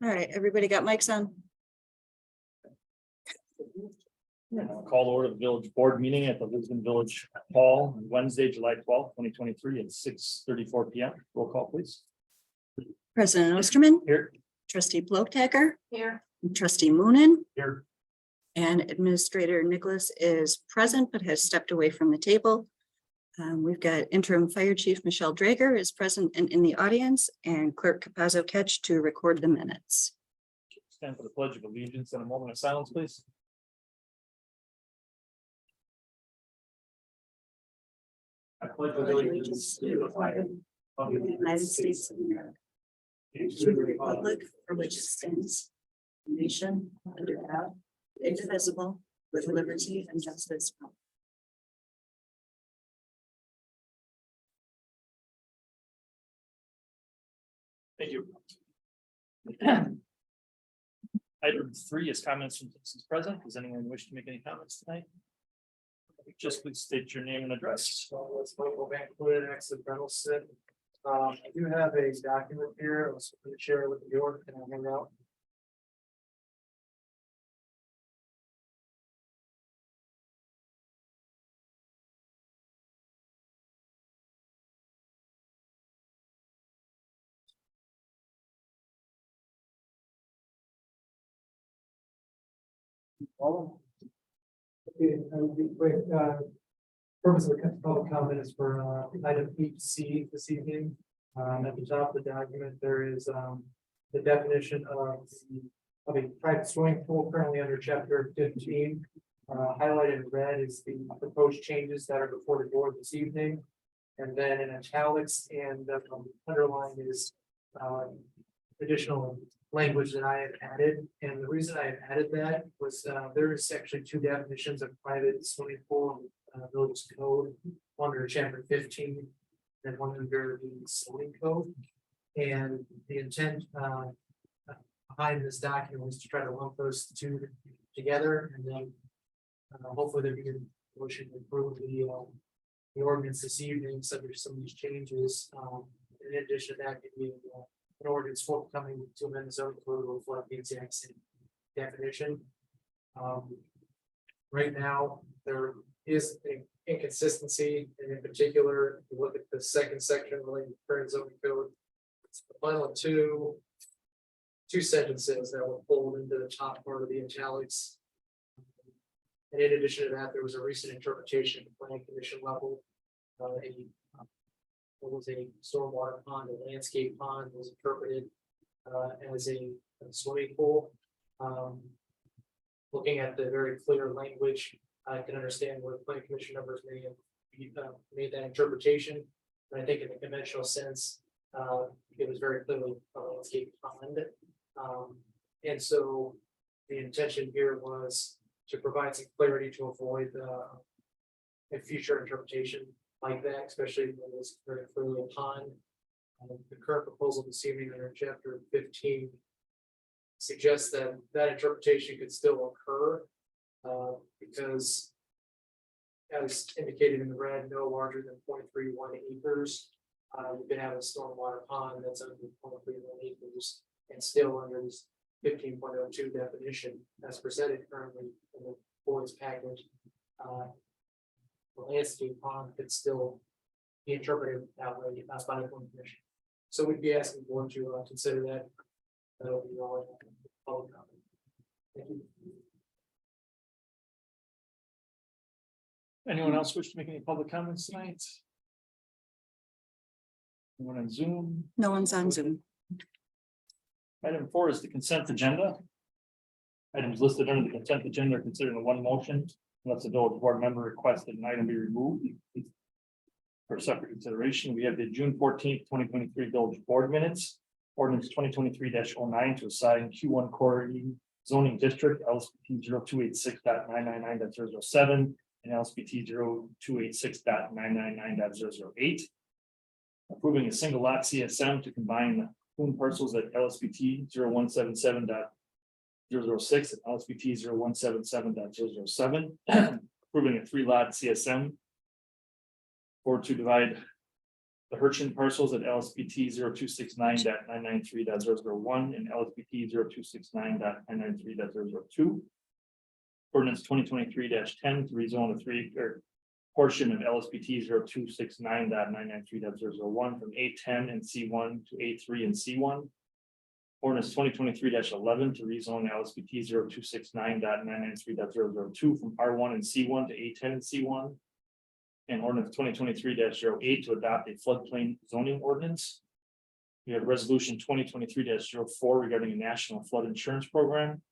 All right, everybody got mics on? Call to order the village board meeting at the Lisbon Village Hall on Wednesday, July 12th, 2023 at 6:34 p.m. Roll call, please. President Osterman, Here. trustee Blotaker, Here. trustee Moonen, Here. and Administrator Nicholas is present but has stepped away from the table. We've got interim fire chief Michelle Drager is present and in the audience, and clerk Capazzo Ketch to record the minutes. Stand for the pledge of allegiance and a moment of silence, please. I pledge Allegiance to the flag of the United States of America, to the republic for which it stands, one nation under God, indivisible, with liberty and justice. for all. Thank you. Item 3 is comments from citizens present. Does anyone wish to make any comments tonight? Just please state your name and address. So let's go back to it, exit Reynolds. I do have a document here. Let's share it with the board. Can I hang out? Okay, purpose of the public comment is for item 8C this evening. At the top of the document, there is the definition of a private swimming pool currently under chapter 15. Highlighted in red is the proposed changes that are before the board this evening. And then in italics and underlined is additional language that I have added. And the reason I have added that was there is actually 2 definitions of private swimming pool in village code, one under chapter 15 and one under the zoning code. And the intent behind this document was to try to lump those 2 together, and then hopefully there be a motion to approve the ordinance this evening, subject to some of these changes. In addition to that, could be an ordinance forthcoming to amend the zoning code to reflect the exact same definition. Right now, there is an inconsistency, and in particular, if you look at the second section relating to current zoning code, it's the final two sentences that were pulled into the top part of the italics. And in addition to that, there was a recent interpretation at the planning commission level. There was a stormwater pond, a landscape pond was interpreted as a swimming pool. Looking at the very clear language, I can understand where the planning commission members may have made that interpretation. But I think in the conventional sense, it was very clearly a landscape pond. And so the intention here was to provide some clarity to avoid a future interpretation like that, especially when it's very clearly a pond. The current proposal this evening under chapter 15 suggests that that interpretation could still occur because, as indicated in the red, no larger than 0.31 acres. You can have a stormwater pond that's under 0.31 acres and still under this 15.02 definition as presented currently in the board's package. The landscape pond could still be interpreted that way by the planning commission. So we'd be asking the board to consider that. That'll be all. Public comment. Thank you. Anyone else wish to make any public comments tonight? Anyone on Zoom? No one's on Zoom. Item 4 is the consent agenda. Items listed under the consent agenda are considered in one motion unless the village board member requested an item be removed for separate consideration. We have the June 14th, 2023 village board minutes. Ordinance 2023-09 to assign Q1 Core zoning district LSPT 0286.999.007 and LSPT 0286.999.008. Approving a single lot CSM to combine home parcels at LSPT 0177.006 and LSPT 0177.007. Approving a 3-lot CSM or to divide the Hurchin parcels at LSPT 0269.993.001 and LSPT 0269.993.002. Ordinance 2023-10 to rezone a 3-acre portion of LSPT 0269.993.001 from A10 and C1 to A3 and C1. Ordinance 2023-11 to rezone LSPT 0269.993.002 from R1 and C1 to A10 and C1. And ordinance 2023-08 to adopt a floodplain zoning ordinance. We have resolution 2023-04 regarding a national flood insurance program.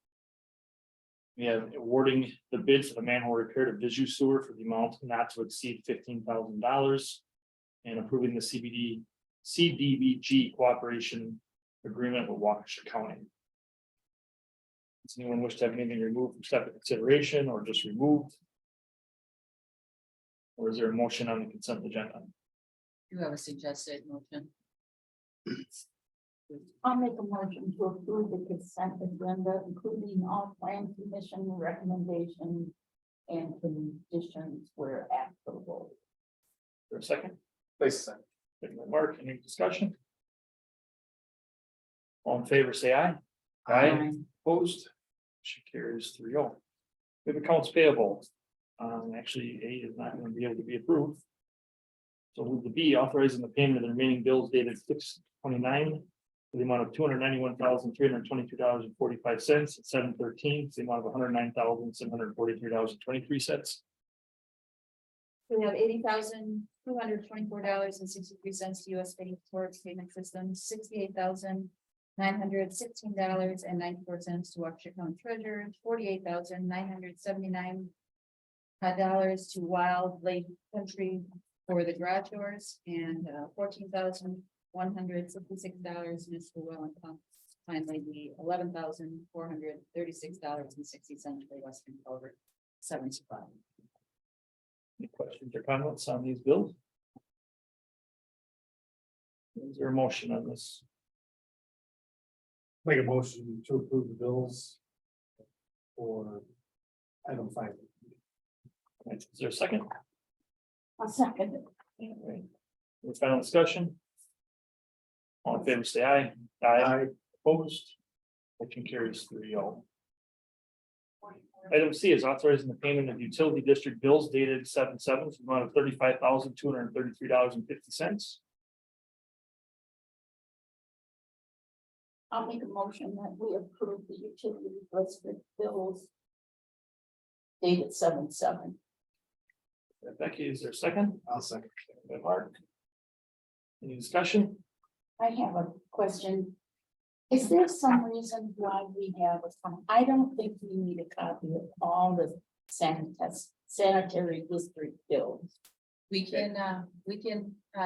We have awarding the bid for the manhole repair to Visu Sewer for the amount not to exceed $15,000. And approving the CDBG cooperation agreement with Waukesha County. Does anyone wish to have anything removed from separate consideration or just removed? Or is there a motion on the consent agenda? You have a suggested motion. I'll make a motion to approve the consent agenda, including all plan commission recommendations and conditions where applicable. For a second, Place second. Second by Mark, any discussion? All in favor, say aye. Opposed? She carries 3-0. We have accounts payable. Actually, A is not going to be able to be approved. So move the B, authorizing the payment of the remaining bills dated 6/29 for the amount of $291,322.45 at 7/13, the amount of $109,743.23. We have $80,224.63 to US Bank Towards Payment Systems, $68,916.94 to Waukesha County Treasurer, $48,979 to Wild Lake Country for the garage doors, and $14,166 municipal well and pumps. Finally, the $11,436.60 for Western Culvert 75. Any questions or comments on these bills? Is there a motion on this? Make a motion to approve the bills. For item 5. Is there a second? I'll second it. Any final discussion? All in favor, say aye. Opposed? Motion carries 3-0. Item C is authorizing the payment of utility district bills dated 7/7 for the amount of $35,233.50. I'll make a motion that we approve the utility district bills dated 7/7. Becky, is there a second? I'll second. By Mark. Any discussion? I have a question. Is there some reason why we have I don't think we need a copy of all the sanitary district bills. We can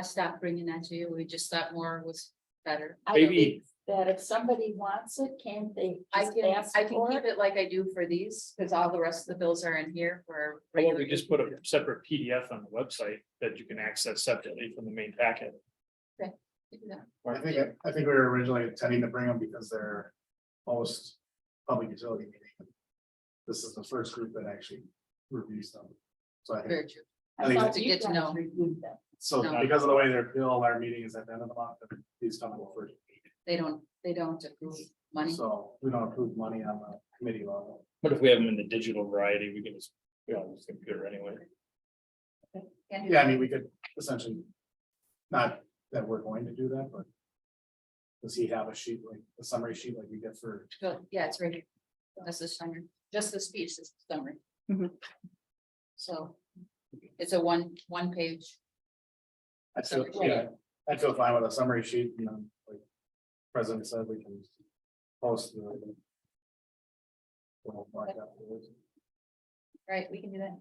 stop bringing that to you. We just thought more was better. I Maybe- think that if somebody wants it, can't they just ask I can for keep it? it like I do for these, because all the rest of the bills are in here for. Or regular we just put a separate PDF on the website that you can access separately from the main packet. Yeah. I think we were originally intending to bring them because they're post public utility meeting. This is the first group that actually reviews them. So I think, Very true. I think thought to you get to guys know. reviewed them. so No. because of the way they're billed, our meeting is at the end of the month, and these come to first. They don't approve money. So we don't approve money on the committee level. But if we have them in the digital variety, we can just, use the computer anyway. Can't do Yeah, I that. mean, we could essentially, not that we're going to do that, but. Does he have a sheet like a summary sheet like we get for? Yeah, it's right here. That's the summary, just the speech is the summary. Mhm. So it's a one page. I feel, Summary. yeah, I feel fine with a summary sheet, you know, like President said, we can post the. We'll mark that afterwards. Right, we can do that.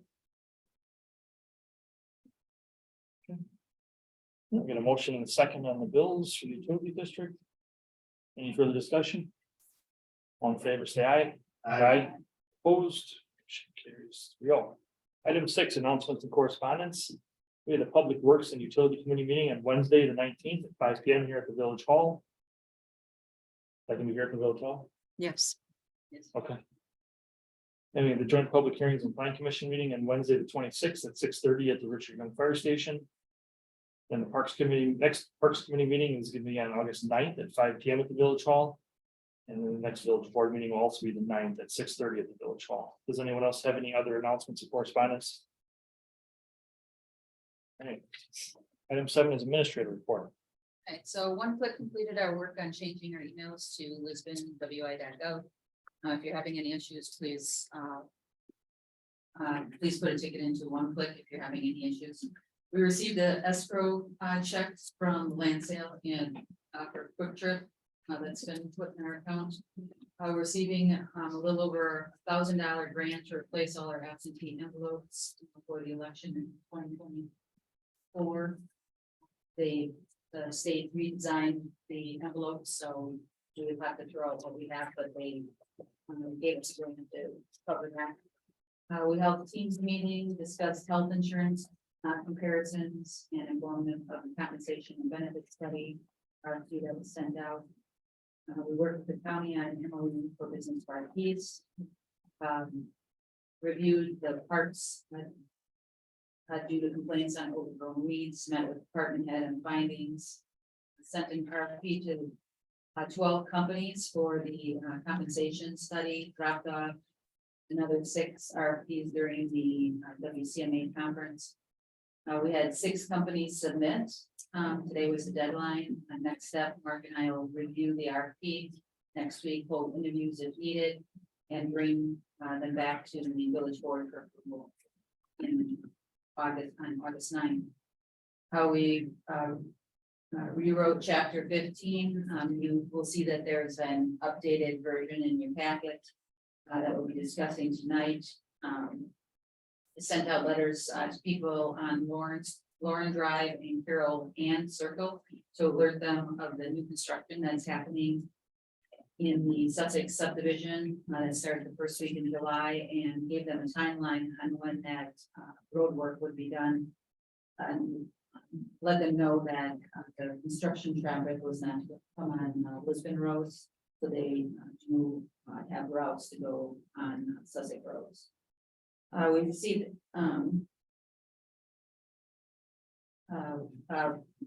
We get a motion and a second on the bills for the utility district. Any further discussion? All in favor, say aye. Opposed? Motion carries 3-0. Item 6, announcements and correspondence. We had a Public Works and Utility Committee meeting on Wednesday, the 19th at 5 p.m. here at the Village Hall. I can be here at the Village Hall. Yes. Okay. And we have the joint public hearings and plan commission meeting on Wednesday, the 26th at 6:30 at the Richard Young Fire Station. Then the Parks Committee, next Parks Committee meeting is gonna be on August 9th at 5 PM at the Village Hall. And then the next Village Board meeting will also be the 9th at 6:30 at the Village Hall. Does anyone else have any other announcements or correspondence? All right. Item 7 is administrator report. Okay, so One Click completed our work on changing our emails to lisbonwi.gov. If you're having any issues, please put a ticket into One Click if you're having any issues. We received the escrow checks from land sale and for Quick Trip that's been put in our account. Receiving a little over $1,000 grant to replace all our absentee envelopes for the election in 2024. The state redesigned the envelopes, so we would have to throw out what we have, but they gave us a grant to cover that. We held a teams meeting, discussed health insurance comparisons and informed of the compensation and benefit study. RFP that was sent out. We worked with the county on MOU for business RFPs. Reviewed the parks due to complaints on overgrown weeds, met with department head and findings. Sent an RFP to 12 companies for the compensation study, dropped off another 6 RFPs during the WCMA conference. We had 6 companies submit. Today was the deadline. Next step, Mark and I will review the RFP next week, hold interviews if needed, and bring them back to the village board for approval in August 9th. How we rewrote chapter 15. You will see that there's an updated version in your packet that we'll be discussing tonight. Sent out letters to people on Lauren Drive and Carroll and Circle to alert them of the new construction that's happening in the Sussex subdivision that started the first week in July, and gave them a timeline on when that road work would be done. And let them know that the construction traffic was not to come on Lisbon roads, so they have routes to go on Sussex roads. We received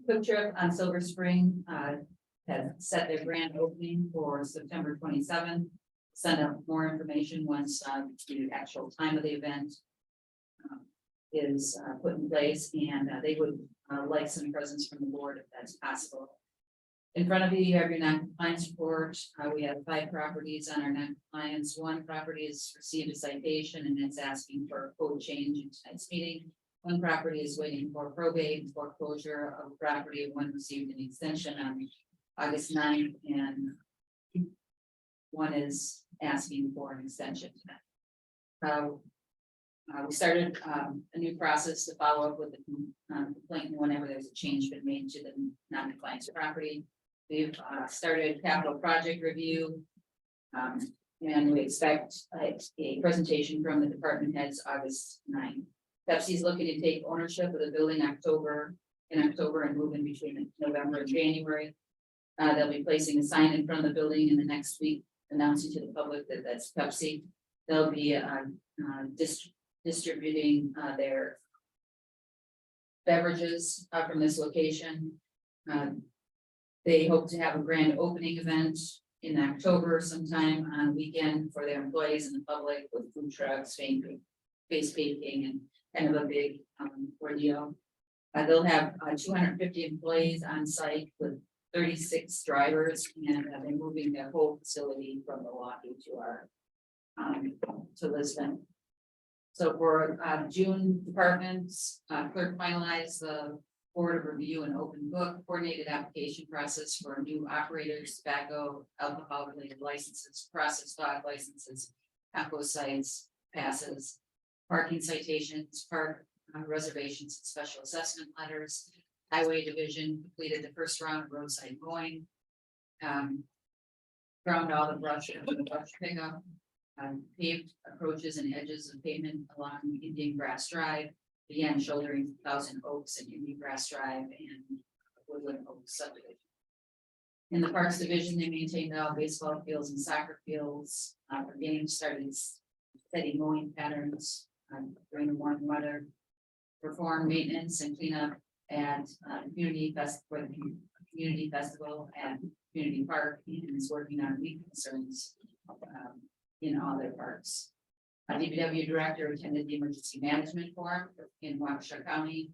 Quick Trip on Silver Spring has set their grand opening for September 27th. Send out more information once the actual time of the event is put in place, and they would like some presence from the board if that's possible. In front of you, you have your non-compliance report. We have 5 properties on our non-compliance. 1 property has received a citation and it's asking for a code change in tonight's meeting. 1 property is waiting for probate and foreclosure of property. 1 received an extension on August 9th, and 1 is asking for an extension tonight. We started a new process to follow up with the complaint whenever there's a change been made to the non-compliance property. We've started capital project review. And we expect a presentation from the department heads August 9th. Pepsi's looking to take ownership of the building in October and move in between November and January. They'll be placing a sign in front of the building in the next week, announcing to the public that that's Pepsi. They'll be distributing their beverages from this location. They hope to have a grand opening event in October sometime on a weekend for their employees and the public, with food trucks, face painting, and kind of a big ordeal. They'll have 250 employees on site with 36 drivers, and they're moving their whole facility from Milwaukee to our to Lisbon. So for June departments, clerk finalized the board of review and open book coordinated application process for new operators, tobacco, alcohol related licenses, process dog licenses, taco sites, passes, parking citations, park reservations, and special assessment letters. Highway division completed the first round of roadside mowing. Ground all the brush pickup. Paved approaches and edges of pavement along Indian Grass Drive, began shouldering Thousand Oaks and Indian Grass Drive and Woodland Oaks subdivision. In the Parks Division, they maintained all baseball fields and soccer fields for games, started steady mowing patterns during the warm weather. Perform maintenance and cleanup and community for the community festival and community park, and is working on weed concerns in all their parks. DPW director attended the emergency management forum in Waukesha County.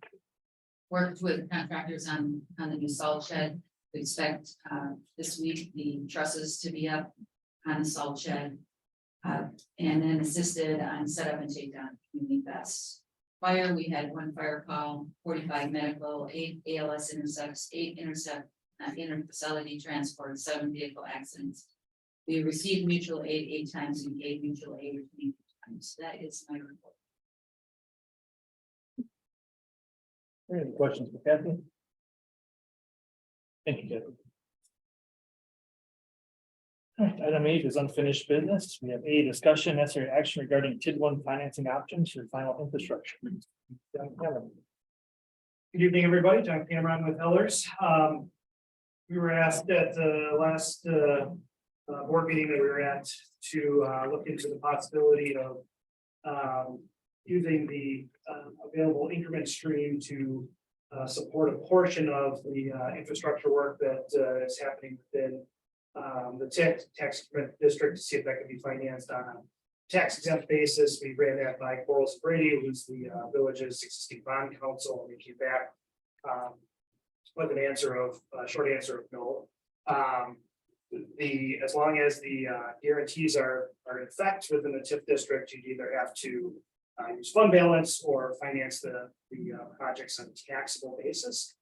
Worked with contractors on the new salt shed. We expect this week the trusses to be up on the salt shed. And then assisted on setup and takedown community fest. Fire, we had 1 fire call, 45 medical, 8 ALS intercepts, 8 inter-facility transport, 7 vehicle accidents. We received mutual aid 8 times and gave mutual aid 20 times. That is my report. Any questions for Kathy? Thank you, Kathy. All right, item 8 is unfinished business. We have a discussion necessary action regarding TID 1 financing options for final infrastructure. John Cameron. Good evening, everybody. John Cameron with Ellers. We were asked at the last board meeting that we were at to look into the possibility of using the available increment stream to support a portion of the infrastructure work that is happening within the tax district, to see if that can be financed on a tax exempt basis. We ran that by Corals Brady, who's the village's existing bond counsel, and we came back with an answer of short answer of no. As long as the guarantees are in effect within the TIF district, you'd either have to use fund balance or finance the projects on a taxable basis.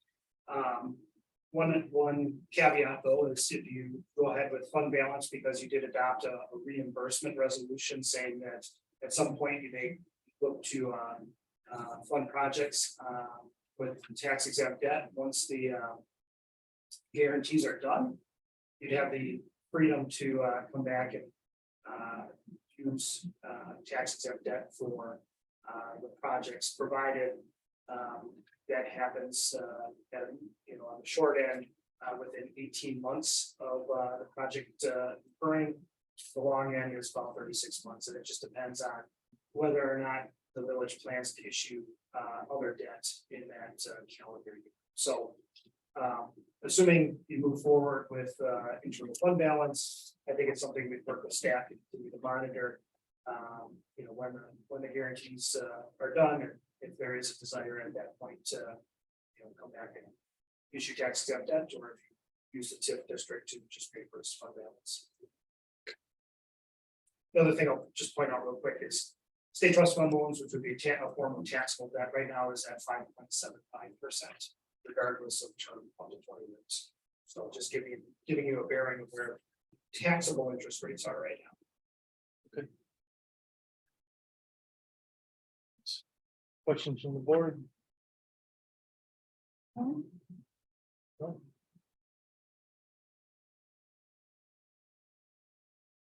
One caveat though is if you go ahead with fund balance, because you did adopt a reimbursement resolution saying that at some point you may look to fund projects with tax exempt debt. Once the guarantees are done, you'd have the freedom to come back and use tax exempt debt for the projects, provided that happens at, on the short end within 18 months of the project occurring. The long end is about 36 months, and it just depends on whether or not the village plans to issue other debt in that calendar year. So assuming you move forward with internal fund balance, I think it's something we work with staff to continue to monitor. When the guarantees are done, or if there is a desire at that point to come back and issue tax exempt debt, or if you use the TIF district to just pay for its fund balance. The other thing I'll just point out real quick is state trust fund loans, which would be a form of taxable debt, right now is at 5.75%, regardless of term up to 20 years. So just giving you a bearing of where taxable interest rates are right now. Questions from the board? No?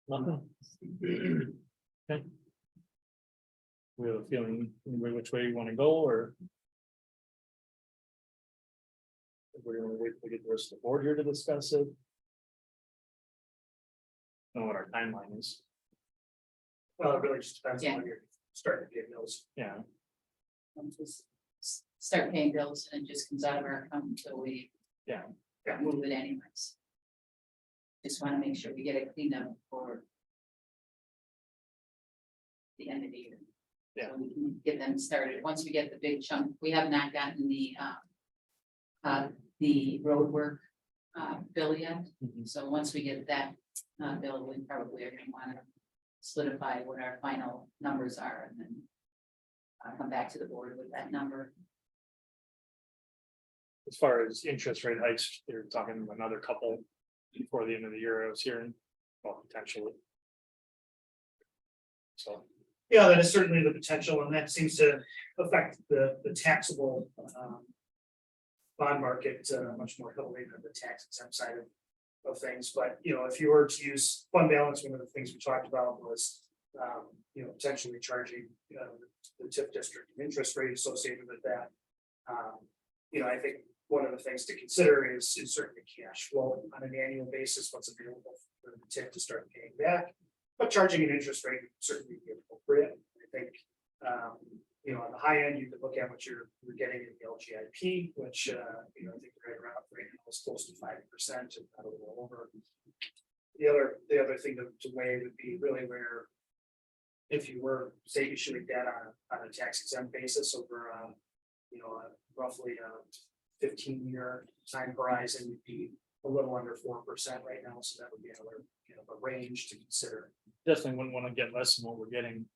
Nothing? Okay. We have a feeling which way you want to go, or we're gonna wait to get the rest of the board here to discuss it. Know what our timeline is. Well, it really just depends Yeah. on when you're starting to get those. Yeah, Once we start paying bills and it just comes out of our account until we yeah. move it anyways. Just want to make sure we get it cleaned up for the end of the year. Yeah. So we can get them started. Once we get the big chunk, we have not gotten the road work bill yet. Mhm. So once we get that bill, we probably are going to want to solidify what our final numbers are, and then come back to the board with that number. As far as interest rate hikes, they're talking another couple before the end of the year, I was hearing, well, potentially. So, Yeah, that is certainly the potential, and that seems to affect the taxable bond market much more heavily than the tax exempt side of things. But if you were to use fund balance, one of the things we talked about was potentially charging the TIF district an interest rate associated with that. I think one of the things to consider is certainly cash flow on an annual basis, what's available for the TIF to start paying back. But charging an interest rate would certainly be appropriate. I think, on the high end, you could look at what you're getting in LGIP, which, you know, I think right around right now is close to 5%, if not a little over. The other thing to weigh would be really where if you were, say, issuing debt on a tax exempt basis over, you know, roughly a 15-year time horizon, would be a little under 4% right now, so that would be another, you know, a range to consider. Definitely wouldn't want to get less than what we're getting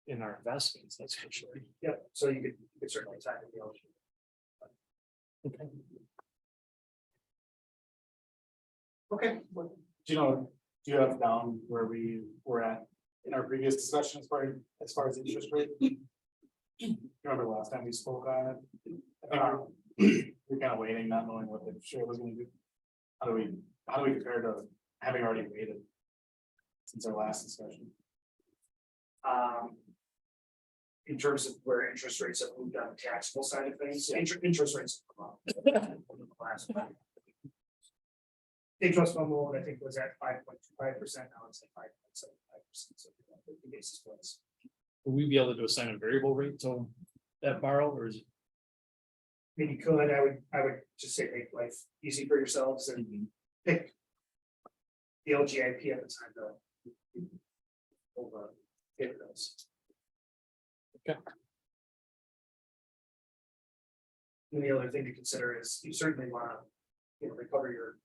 in our investments, that's for sure. Yep, so you could certainly tie it to the Okay. Okay. Do you have down where we were at in our previous discussion as far as interest rate? Remember last time we spoke on it? We're kind of waiting, not knowing what the share was gonna do. How do we compare to having already waited since our last discussion? In terms of where interest rates have moved on the taxable side of things, interest rates. have come up over the last month. The trust fund loan, I think, was at 5.25%, now it's at 5.75%. So 50 basis points. Will we be able to assign a variable rate to that borrow, or is it? I mean, you could, I would just say make life easy for yourselves and pick the LGIP at the time though. Over those. Okay. And the other thing to consider is you certainly want to, you know, recover your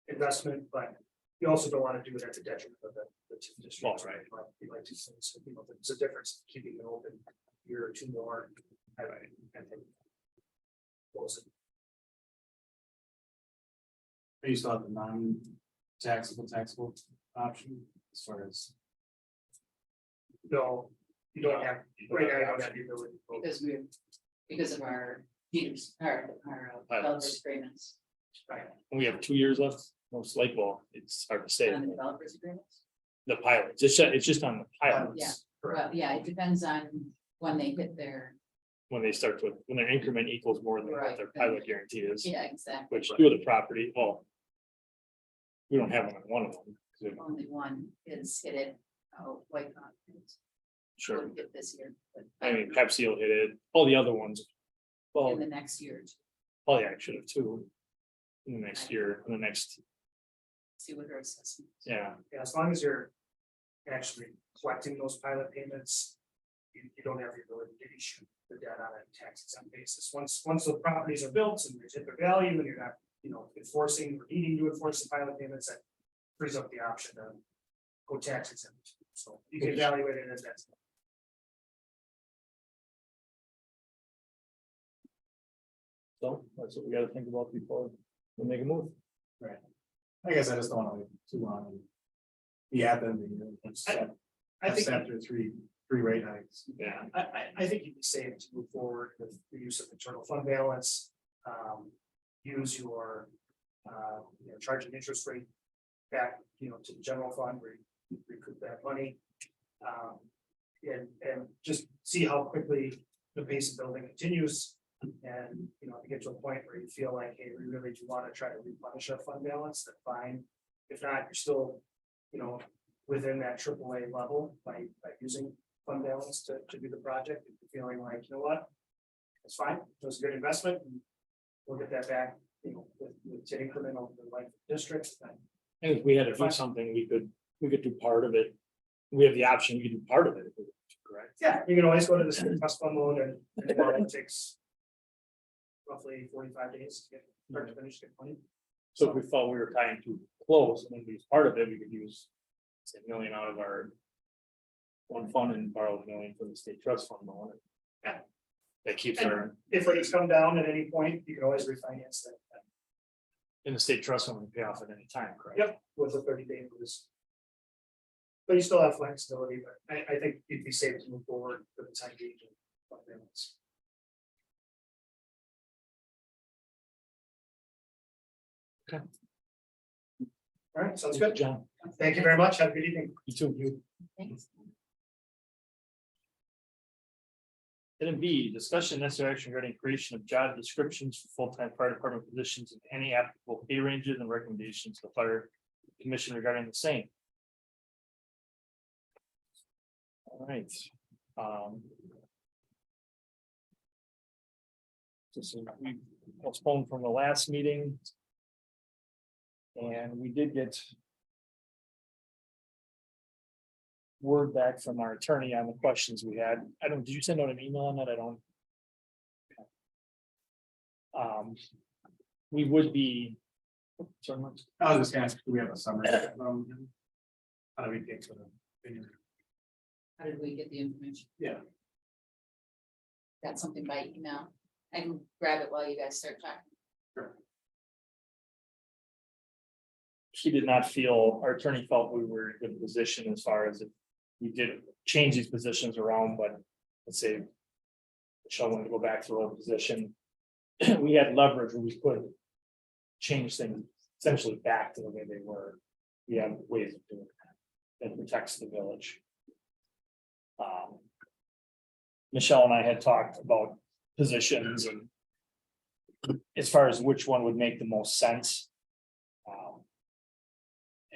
investment, but you also don't want to do it at the detriment of the TIF district. Right. But you like to say, so, you know, there's a difference keeping it open a year or two more. And then close it. Are you still have the taxable option as far as? No, you don't have, right now, you don't have the ability. to vote. Because of our Peters, our developers agreements, Right. We have 2 years left, most likely, well, it's hard to say. on the developers agreements. The pilots, it's just on the pilots. Yeah. Correct. Well, yeah, it depends on when they hit their, When they start to, when their increment equals more than what Right. their pilot guarantee is, yeah, exactly, which two of the property, well. We don't have one of them. 'Cause we- only one is hit it, White Conference. Sure, Wouldn't get this year, but I mean, Pepsi will hit it, all the other ones. in Well, the next year, Pontiac should have two. In the next year, in the next, see what her assessment. yeah, Yeah, as long as you're actually collecting those pilot payments, you don't have the ability to issue the debt on a tax exempt basis. Once the properties are built and they hit their value and you're not, you know, enforcing or needing to enforce the pilot payments, that frees up the option to go tax exempt. So you can evaluate it as that. so that's what we gotta think about before we make a move. I guess I just don't want to wait too long. And be at them, you know, I think, after three rate hikes. Yeah, I think you'd be safe to move forward with the use of internal fund balance. Use your, you know, charging interest rate back, you know, to the general fund where you recoup that money. And just see how quickly the pace of building continues. And, you know, to get to a point where you feel like, hey, we really do want to try to replenish our fund balance, then fine. If not, you're still, you know, within that AAA level by using fund balance to do the project. If you're feeling like, you know what? It's fine, it was a good investment. And we'll get that back, you know, with incremental like districts. Then and if we had to do something, we could do part of it. We have the option, we could do part of it, if we want to, correct? yeah, you can always go to the trust fund loan and it takes roughly 45 days to get start to finish, get money. So if we felt we were tying too close, and then we use part of it, we could use. Say $1 million out of our. One fund and borrow $1 million from the state trust fund loan. Yeah. That keeps our, If rates come down at any point, you can always refinance that. in the state trust fund, we pay off at any time, correct? Yep, with a 30-day notice. But you still have flexibility, but I think you'd be safe to move forward for the time being. Okay. All right, sounds good. John, Thank you very much. Have a good evening. you too. Thanks. Item B, discussion necessary action regarding creation of job descriptions for full-time fire department positions and any applicable pay ranges and recommendations to the fire commission regarding the same. All right. This is, we postponed from the last meeting. And we did get word back from our attorney on the questions we had. I don't, did you send out an email on that? I don't. We would be. Sorry, Mark. I was just gonna ask, do we have a summary? How do we get to the? How did we get the information? Yeah. Got something by email. I can grab it while you guys start talking. He did not feel, our attorney felt we were in a good position as far as if we did change these positions around, but let's say. Michelle wanted to go back to her old position. We had leverage where we could change things essentially back to the way they were. We have ways of doing that that protects the village. Michelle and I had talked about positions and as far as which one would make the most sense.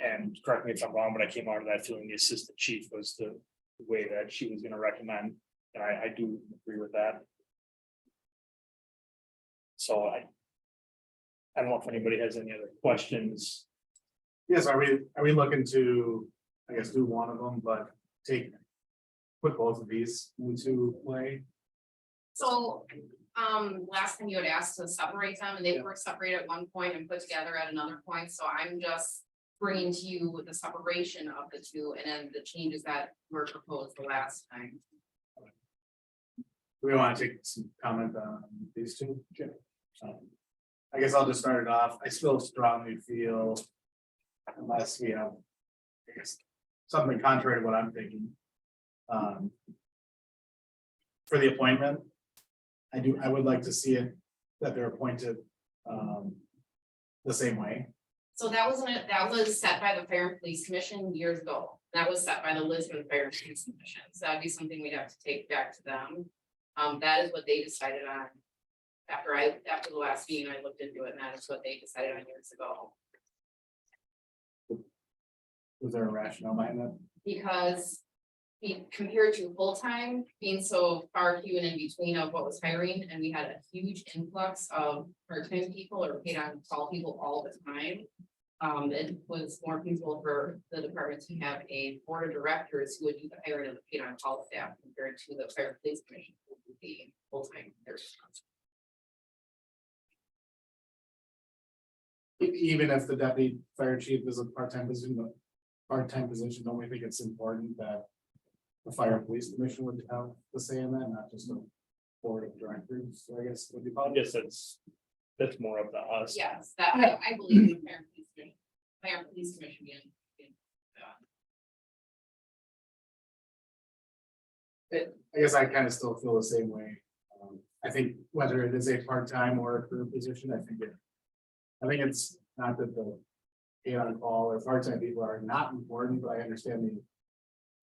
And correct me if I'm wrong, but I came out of that feeling the assistant chief was the way that she was gonna recommend, and I do agree with that. So I don't know if anybody has any other questions. Yes, are we looking to, I guess, do one of them, but put both of these into play? So, last time you had asked to separate them and they were separated at one point and put together at another point, so I'm just bringing to you the separation of the two and then the changes that were proposed the last time. Do we want to take some comment on these two? I guess I'll just start it off. I still strongly feel unless we have, I guess, something contrary to what I'm thinking. For the appointment, I would like to see it that they're appointed the same way. So that was set by the Fire and Police Commission years ago. That was set by the Lisbon Fire and Police Commission, so that'd be something we'd have to take back to them. That is what they decided on. After the last meeting, I looked into it, and that is what they decided on years ago. Was there a rationale behind that? Because compared to full-time, being so far few and in between of what was hiring, and we had a huge influx of part-time people or paid on call people all the time. It was more feasible for the department to have a board of directors who would do the hiring of the paid on call staff compared to the fire and police commission, who would be full-time. Even if the deputy fire chief is a part-time position, don't we think it's important that the fire and police commission would have the say in that, not just a board of directors, so I guess. Would you I guess that's more up to us. Yes, that I believe the fire and police commission being. I guess I kind of still feel the same way. I think whether it is a part-time or a career position, I think it's not that the paid on call or part-time people are not important, but I understand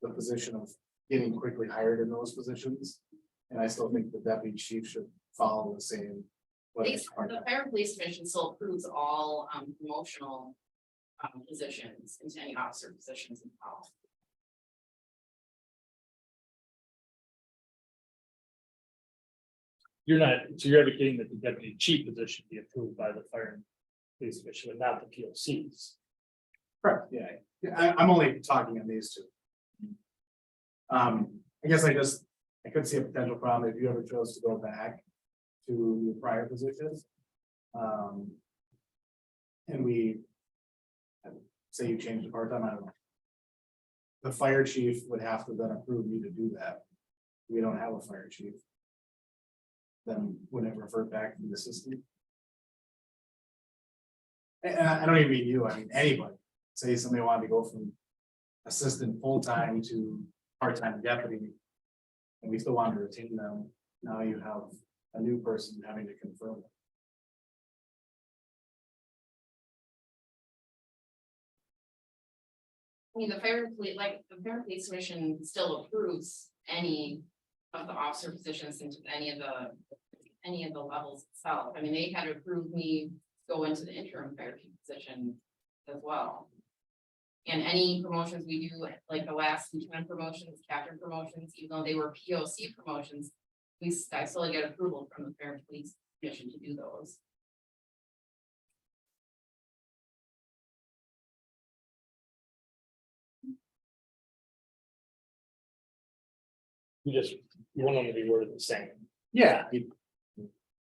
the position of getting quickly hired in those positions. And I still think the deputy chief should follow the same. whether it's The part-time. fire and police commission still approves all promotional positions into any officer positions in policy. You're not, so you're advocating that the deputy chief position be approved by the fire and police commission, but not the POCs. Correct, yeah, I'm only talking on these two. I guess I could see a potential problem if you ever chose to go back to your prior positions. And we say you change the part-time, I don't know. The fire chief would have to then approve you to do that. We don't have a fire chief. Then would it revert back to the assistant? And I don't even mean you, I mean anybody. Say somebody wanted to go from assistant full-time to part-time deputy. And we still want to retain them. Now you have a new person having to confirm. I mean, the fire and police commission still approves any of the officer positions into any of the levels itself. I mean, they had approved me to go into the interim fire chief position as well. And any promotions we do, like the last lieutenant promotions, captain promotions, even though they were POC promotions, I still get approval from the fire and police commission to do those. You want them to be worded the same. Yeah.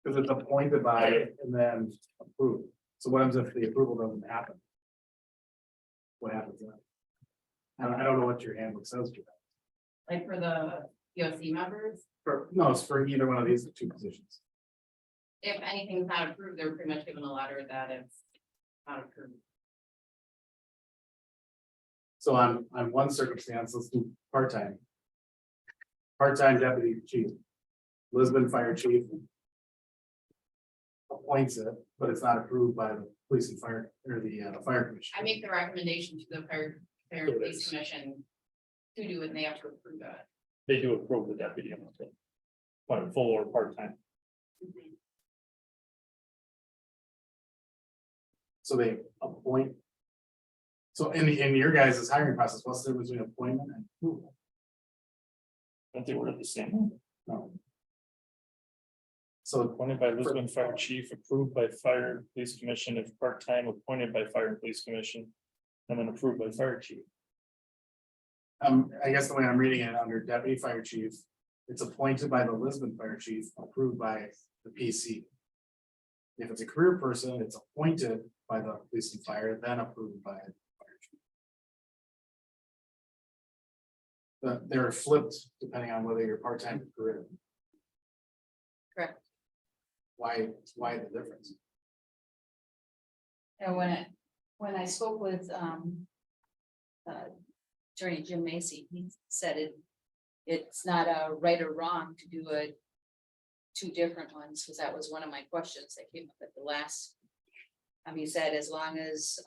Cause it's appointed by and then approved. So what happens if the approval doesn't happen? What happens then? I don't know what your handbook says to that. Like for the POC members, No, it's for either one of these two positions. if anything's not approved, they're pretty much given a letter that it's not approved. So on one circumstance, let's do part-time. Part-time deputy chief. Lisbon Fire Chief. Appoints it, but it's not approved by the police and fire, or the fire commission. I make the recommendation to the fire and police commission to do it, and they have to approve it. They do approve the deputy. I'm not saying, but full or part-time. So they appoint. So in your guys' hiring process, what's the difference between appointment and approval? Don't they word it the same? No. So Appointed by Lisbon Fire Chief, approved by Fire and Police Commission, if part-time, appointed by Fire and Police Commission. And then approved by Fire Chief. I guess the way I'm reading it under deputy fire chief, it's appointed by the Lisbon Fire Chief, approved by the PC. If it's a career person, it's appointed by the police and fire, then approved by the fire chief. They're flipped depending on whether you're part-time or career. Correct. Why the difference? And when I spoke with, Attorney Jim Macy, he said it's not a right or wrong to do two different ones, because that was one of my questions that came up at the last. He said as long as,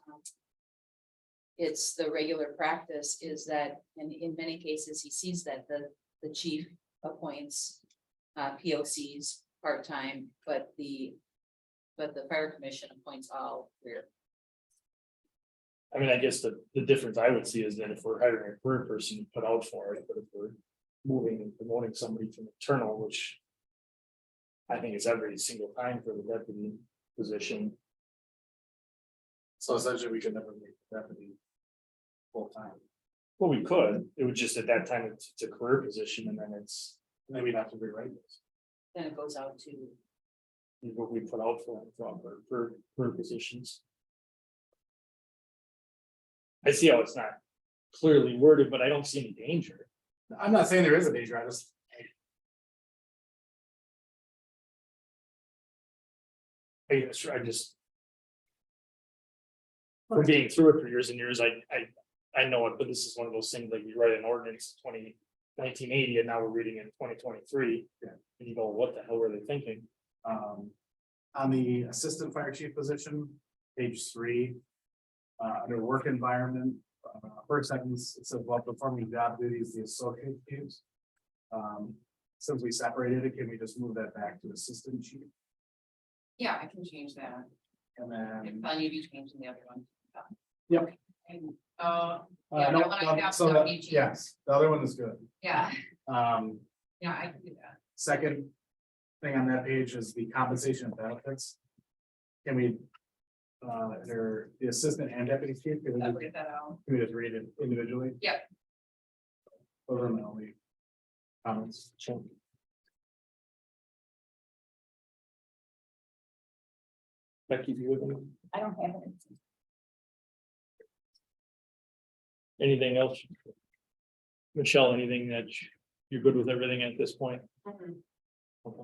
it's the regular practice is that, and in many cases, he sees that the chief appoints, POCs part-time, but the fire commission appoints all career. I mean, I guess the difference I would see is that if we're hiring a career person, we put out for it, but if we're moving and promoting somebody from internal, which. I think it's every single time for the deputy position. So essentially, we could never make the deputy full-time. Well, we could, it would just at that time, it's a career position and then it's Then we'd have to rewrite this. Then it goes out to, what we put out for career positions. I see how it's not clearly worded, but I don't see any danger. I'm not saying there is a danger, I just. I just. From being through it for years and years, I know it, but this is one of those things like you write an ordinance 1980, and now we're reading in 2023. Yeah. And you go, what the hell were they thinking? On the assistant fire chief position, page 3. Under work environment, first sentence, it says while performing job duties, the associate chiefs. Since we separated it, can we just move that back to assistant chief? Yeah, I can change that. And If then. I need to be changing the other one. Yep. And, No, yeah, that one I have so to that, be changed. yes, the other one is good. Yeah, Yeah, I can do that. second thing on that page is the compensation and benefits. Can we, the assistant and deputy chief, can I'll get that out. we just read it individually? Yep. Those are my only comments. Becky, do you have I don't have it. anything else? Michelle, anything that you're good with everything at this point? Mhm. Okay.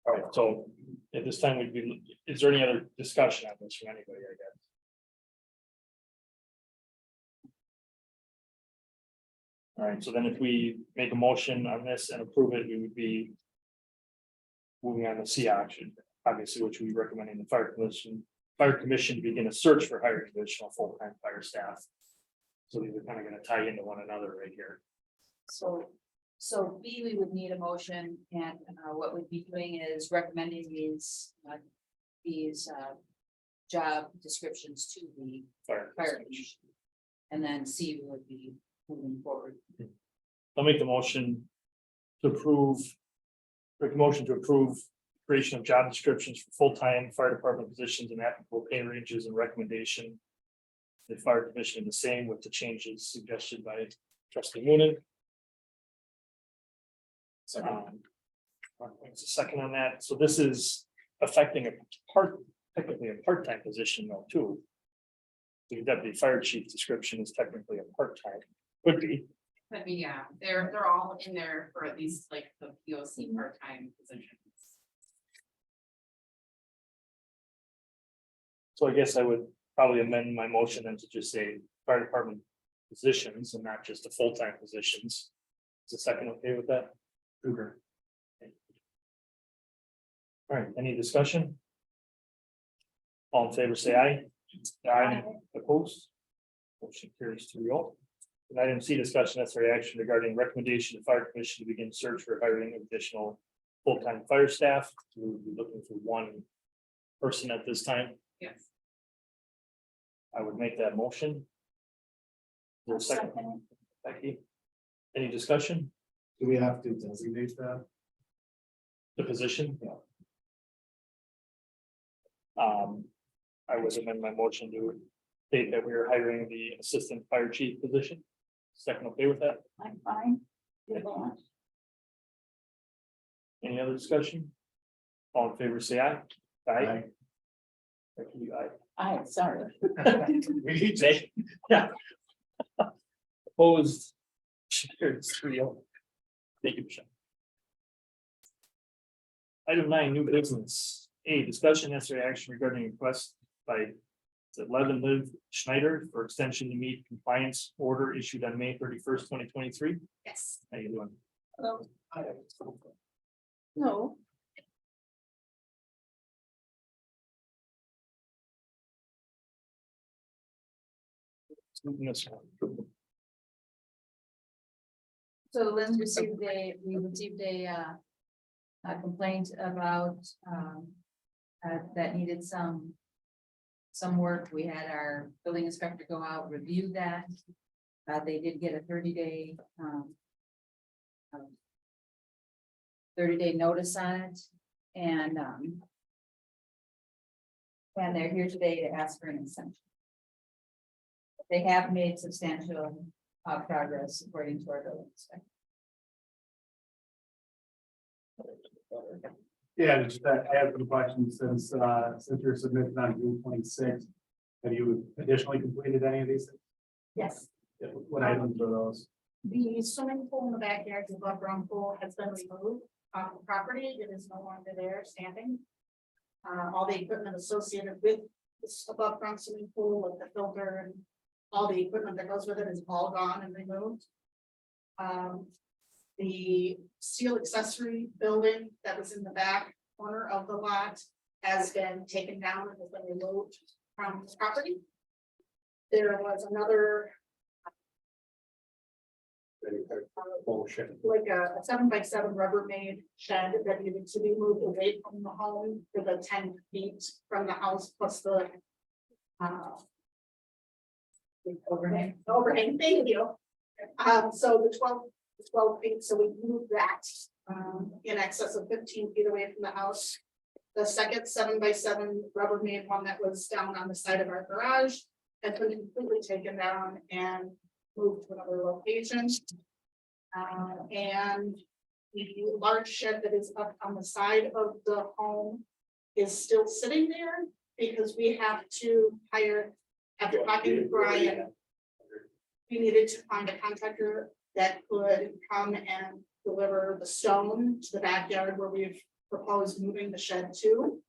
All right, so at this time, is there any other discussion on this from anybody, I guess? All right, so then if we make a motion on this and approve it, we would be moving on to C action, obviously, which we recommend in the fire commission to begin a search for hiring additional full-time fire staff. So these are kind of gonna tie into one another right here. so B, we would need a motion, and what we'd be doing is recommending these job descriptions to the Fire. fire commission. And then C would be moving forward. I'll make the motion to approve. Make a motion to approve creation of job descriptions for full-time fire department positions and applicable pay ranges and recommendation. The fire commission the same with the changes suggested by trustee Moonen. It's a second on that, so this is affecting technically a part-time position though too. The deputy fire chief description is technically a part-time, could be. But yeah, they're all in there for at least like the POC part-time positions. So I guess I would probably amend my motion and to just say fire department positions and not just the full-time positions. Is the second okay with that? Cougar. All right, any discussion? All in favor, say aye. Aye, opposed. Motion carries 3-0. And item C, discussion necessary action regarding recommendation to fire commission to begin search for hiring additional full-time fire staff. We will be looking for one person at this time. Yes. I would make that motion. Is there a second? Second. Becky? Any discussion? Do we have to designate that? The position? Yeah. I would amend my motion to state that we are hiring the assistant fire chief position. Second, okay with that? I'm fine. with that. Any other discussion? All in favor, say aye. Aye. Becky, aye. Aye, sorry. We need Yeah. Opposed. Carries 3-0. Thank you, Michelle. Item 9, new business. A, discussion necessary action regarding request by 11 Liv Schneider for extension to meet compliance order issued on May 31st, 2023. Yes. How you doing? No. Yes. So Lynn we received a complaint about, that needed some work. We had our building inspector go out, review that. They did get a 30-day, 30-day notice on it, and they're here today to ask for an extension. They have made substantial progress according to our building inspector. Yeah, just I have some questions since your submission on June 26th. Have you additionally completed any of these things? Yes, What items are those? the swimming pool in the backyard, the above ground pool has been removed off the property. It is no longer there standing. All the equipment associated with this above ground swimming pool, with the filter and all the equipment that goes with it is all gone and removed. The steel accessory building that was in the back corner of the lot has been taken down and has been removed from the property. There was another like a 7x7 Rubbermaid shed that needed to be moved away from the home for the 10 feet from the house plus the overhang, thank you. So the 12 feet, so we moved that in excess of 15 feet away from the house. The second 7x7 Rubbermaid one that was down on the side of our garage has been completely taken down and moved to another location. And the large shed that is up on the side of the home is still sitting there because we have to hire, after talking to Brian, we needed to find a contractor that could come and deliver the stone to the backyard where we've proposed moving the shed to.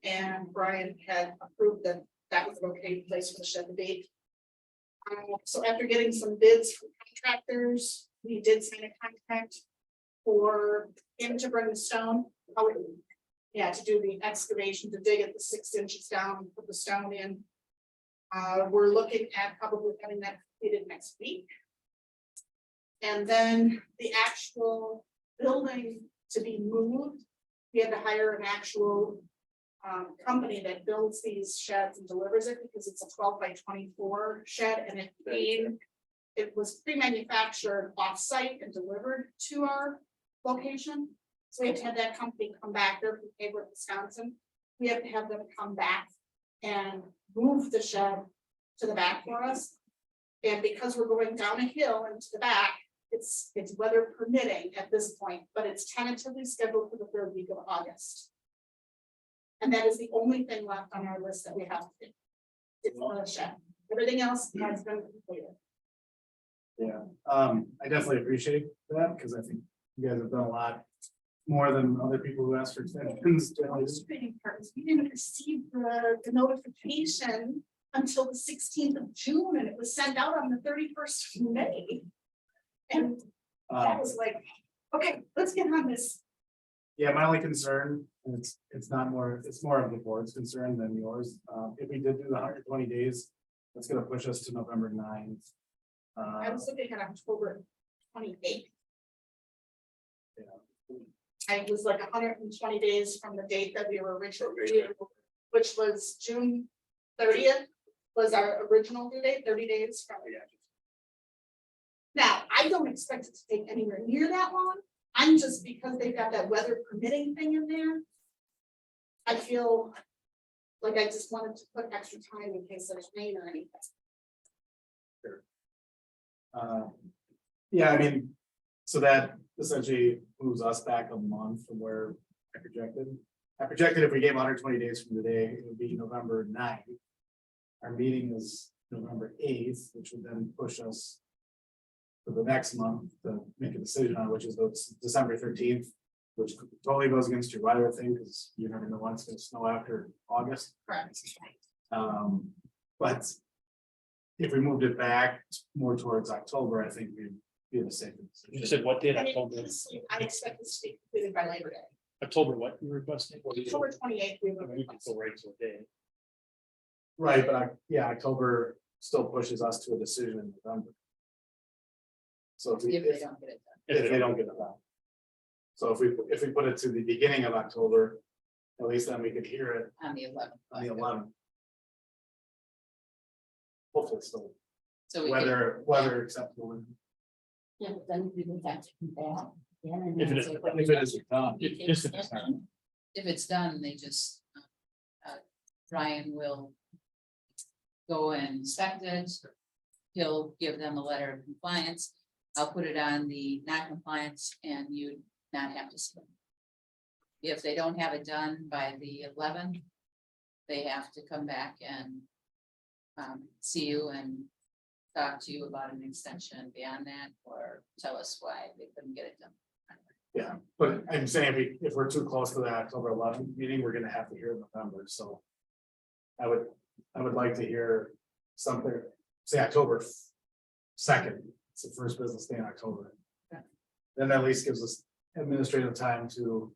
And Brian had approved that that was an okay place for the shed to be. So after getting some bids from contractors, we did sign a contract for him to bring the stone. To do the excavation, to dig it the 6 inches down, put the stone in. We're looking at probably having that completed next week. And then the actual building to be moved, we had to hire an actual company that builds these sheds and delivers it because it's a 12 by 24 shed and it came it was pre-manufactured off-site and delivered to our location. So we have to have that company come back, they're from Hayward, Wisconsin. We have to have them come back and move the shed to the back for us. And because we're going down a hill into the back, it's weather permitting at this point, but it's tentatively scheduled for the 3rd week of August. And that is the only thing left on our list that we have to do. It's on the shed. Everything else has been completed. Yeah, I definitely appreciate that, because I think you guys have done a lot more than other people who asked for extensions. The frustrating part is we didn't receive the notification until the 16th of June, and it was sent out on the 31st of May. And that was like, okay, let's get on this. Yeah, my only concern, and it's more of the board's concern than yours. If we did do the 120 days, that's gonna push us to November 9th. I was looking at October 28th. I was like 120 days from the date that we were originally, which was June 30th was our original due date, 30 days from. Now, I don't expect it to take anywhere near that long. I'm just, because they've got that weather permitting thing in there. I feel like I just wanted to put extra time in case there's rain or anything. Yeah, I mean, so that essentially moves us back a month from where I projected. I projected if we gave 120 days from today, it would be November 9th. Our meeting is November 8th, which would then push us for the next month to make a decision on, which is December 13th, which totally goes against your weather thing, because you never know when it's gonna snow after August. Correct. But if we moved it back more towards October, I think we'd be in a safer You position. said what date? I mean, October, honestly, I expect this to be completed by Labor Day. October what you requesting? October 28th. we will We can go right to a day. Right, but yeah, October still pushes us to a decision in November. So If they don't get it done. if they don't get it done. So if we put it to the beginning of October, at least then we could hear it On the 11th. on the 11th. Hopefully it's still So we can, weather acceptable. Yeah, but then we would have to come back. again and If it then is- say, If it is done. "We Just take if it's not. extension." if it's done, they just, Ryan will go and inspect it. He'll give them a letter of compliance. I'll put it on the non-compliance and you not have to see them. If they don't have it done by the 11th, they have to come back and see you and talk to you about an extension beyond that, or tell us why they couldn't get it done. Yeah, but I'm saying if we're too close to that October 11th meeting, we're gonna have to hear in November, so. I would like to hear something, say October 2nd, it's the first business day in October. Yeah. Then that at least gives us administrative time to.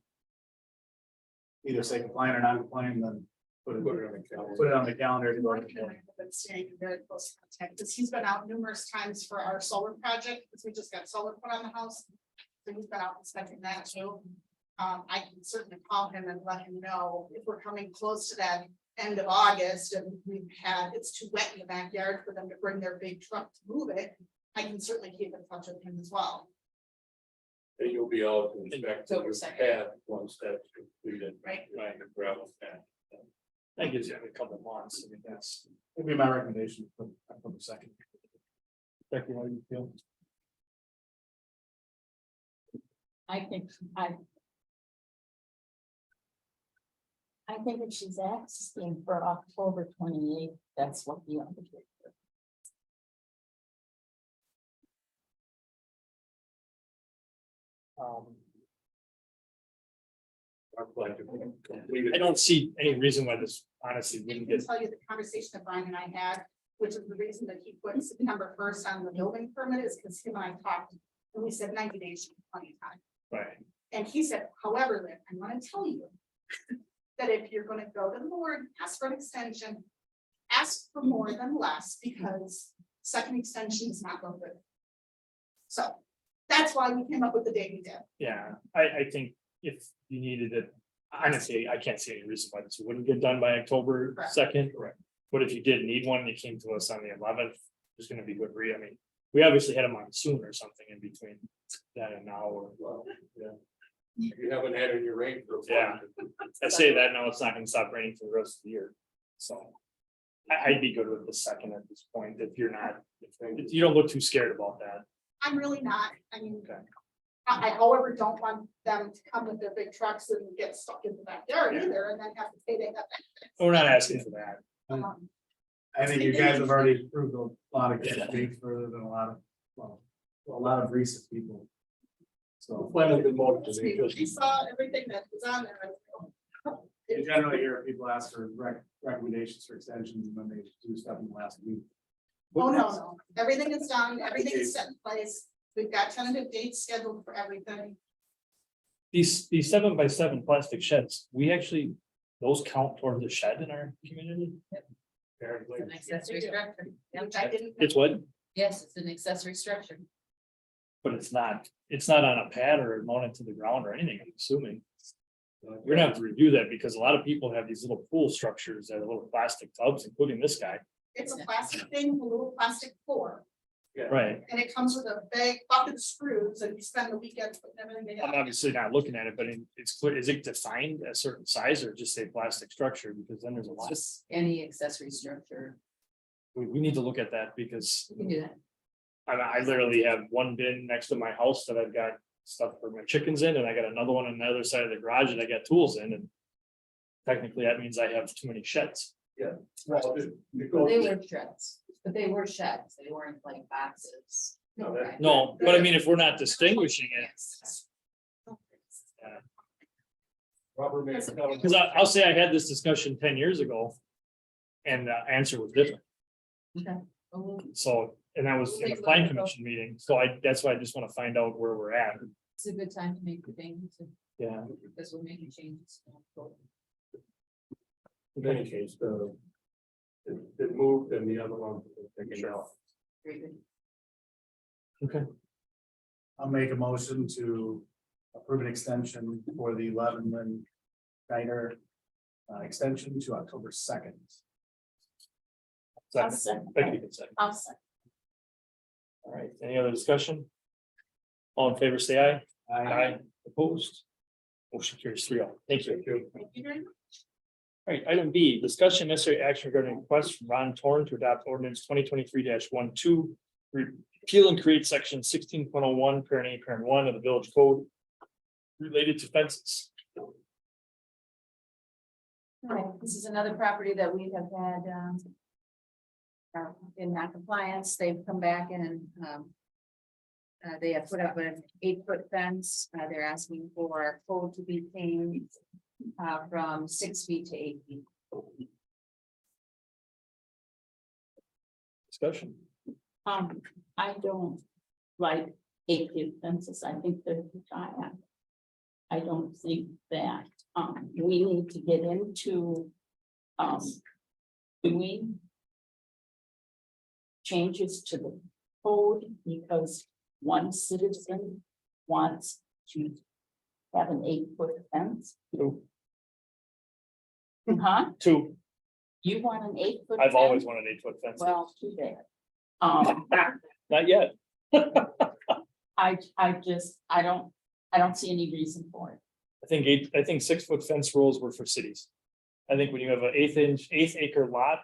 Either say compliant or non-compliant, and then put it on the calendar to go to the Mark and I have been staying in very close contact, because he's been out numerous times for our solar project, because we just got solar put on the house. So he's been out inspecting that too. I can certainly call him and let him know if we're coming close to that end of August and it's too wet in the backyard for them to bring their big truck to move it. I can certainly keep in touch with him as well. And you'll be able to inspect the October 2nd. path once that's completed. Right. Right, the gravel path. That gives you a couple of months. I mean, that's. It'd be my recommendation, for October 2nd. Becky, how you feel? I think if she's asking for October 28th, that's what the other. Our plan to complete it. I don't see any reason why this honestly I wouldn't can get, tell you the conversation that Brian and I had, which is the reason that he put September 1st on the building permit, is because him and I talked. And we said 90 days should be plenty of time. right, And he said, however, Lynn, I want to tell you. That if you're gonna go to the board, ask for an extension. Ask for more than less, because second extension is not going good. So that's why we came up with the date we did. yeah, I think if you needed it, honestly, I can't see any reason why this wouldn't get done by October Correct. 2nd. But if you did need one, you came to us on the 11th, there's gonna be good I mean, We obviously had a monsoon or something in between then and now, or, Well, yeah. You haven't had any rain for. Yeah. I say that now, it's not gonna stop raining for the rest of the year, so. I'd be good with the second at this point, if you're not, if you don't look too scared about that. I'm really not, I mean. Okay. I however don't want them to come with their big trucks and get stuck in the backyard Yeah. either and then have to pay that. We're not asking for that. I think you guys have already proved a lot of good further than a lot of, well, a lot of recent people. So Plan has been more. We saw everything that was on there. you generally hear people ask for recommendations for extensions when they do stuff in the last week. Oh, no, everything is done, everything is set in place. We've got tentative dates scheduled for everything. These 7x7 plastic sheds, we actually, those count towards the shed in our community? It's an accessory structure. Yep. Which I didn't. It's what, Yes, it's an accessory structure. but it's not on a pad or mounted to the ground or anything, I'm assuming. We're gonna have to review that because a lot of people have these little pool structures that are little plastic tubs, including this guy. It's a plastic thing, with a little plastic floor, Right. and it comes with a big bucket of screws, and you spend the weekend putting everything I'm together. obviously not looking at it, but it's clear, is it defined a certain size or just say plastic structure? Because then there's a lot. Just any accessory structure. We need to look at that because You can do that. I literally have one bin next to my house that I've got stuff for my chickens in, and I got another one on the other side of the garage that I got tools in, and technically that means I have too many sheds. Well, They were sheds, but they were sheds. They weren't like boxes. No, that- No, but I mean, if we're not distinguishing it, Yes. Robert makes. because I'll say I had this discussion 10 years ago. And the answer was different, Oh, so, and that was in the plan commission meeting, so that's why I just want to find out where we're at. it's a good time to make the things, Yeah. because we're making changes. In any case, it moved and the other one. Very good. I'll make a motion to approve an extension for the Lebanon Diner extension to October 2nd. I'll Second. second. Becky can second. I'll second. All right, any other discussion? All in favor, say aye. Aye. Opposed? Motion carries 3-0. Thank you. Thank you very much. All right, item B, discussion necessary action regarding request from Ron Torn to adopt ordinance 2023-12. Repeal and create section 16.01, parent A, parent 1 of the village code. Related to fences. Right, this is another property that we have had, in non-compliance, they've come back and, they have put up an 8-foot fence, they're asking for our code to be changed, from 6 feet to 8 feet. Discussion. I don't like 8-foot fences. I think they're too high. I don't think that, we need to get into, doing changes to the code because one citizen wants to have an 8-foot fence. Two. Huh? Two. You want an 8-foot? I've always fence? wanted 8-foot fence. Well, too bad. Not yet. I don't see any reason for it. I think 6-foot fence rules were for cities. I think when you have an eighth acre lot.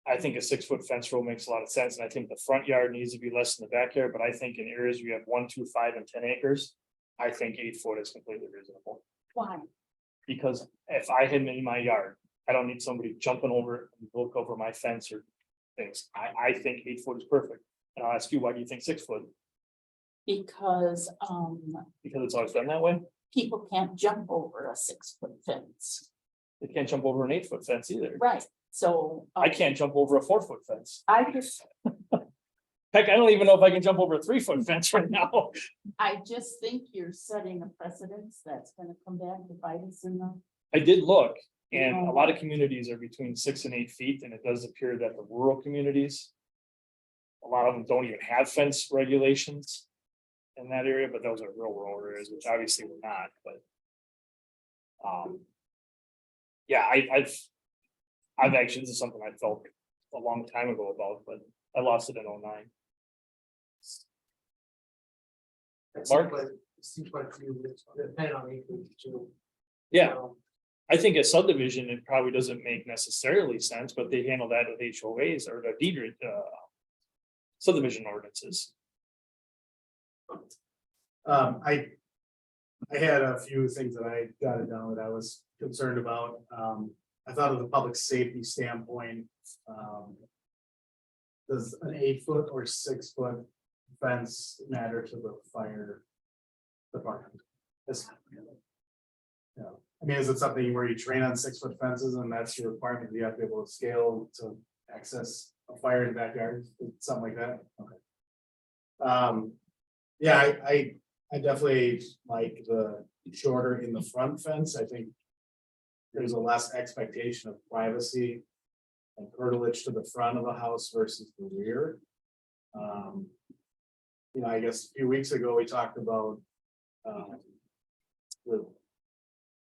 I think a 6-foot fence rule makes a lot of sense, and I think the front yard needs to be less than the backyard, but I think in areas where you have 1, 2, 5, and 10 acres. I think 8 foot is completely reasonable, Why? because if I had in my yard, I don't need somebody jumping over it and look over my fence or things. I think 8 foot is perfect, and I'll ask you, why do you think 6 foot? Because, Because it's always done that way. people can't jump over a 6-foot fence. They can't jump over an 8-foot fence either. Right, so. I can't jump over a 4-foot fence. I just, Heck, I don't even know if I can jump over a 3-foot fence right now. I just think you're setting a precedence that's gonna come back to bite us in the. I did look, and a lot of communities are between 6 and 8 feet, and it does appear that the rural communities. A lot of them don't even have fence regulations. In that area, but those are rural areas, which obviously we're not, but. Yeah, I've actually, this is something I felt a long time ago about, but I lost it in 2009. It Mark? seems like you, depending on the acreage too. Yeah, So, I think a subdivision, it probably doesn't make necessarily sense, but they handle that with HOAs or the deed, subdivision ordinances. I had a few things that I jotted down that I was concerned about. I thought of the public safety standpoint. Does an 8 foot or 6 foot fence matter to the fire department? Yeah, I mean, is it something where you train on 6 foot fences and that's your requirement? You have to be able to scale to access a fire in the backyard, something like that? Okay. Yeah, I definitely like the shorter in the front fence. I think there's a less expectation of privacy and curtilage to the front of the house versus the rear. You know, I guess a few weeks ago, we talked about the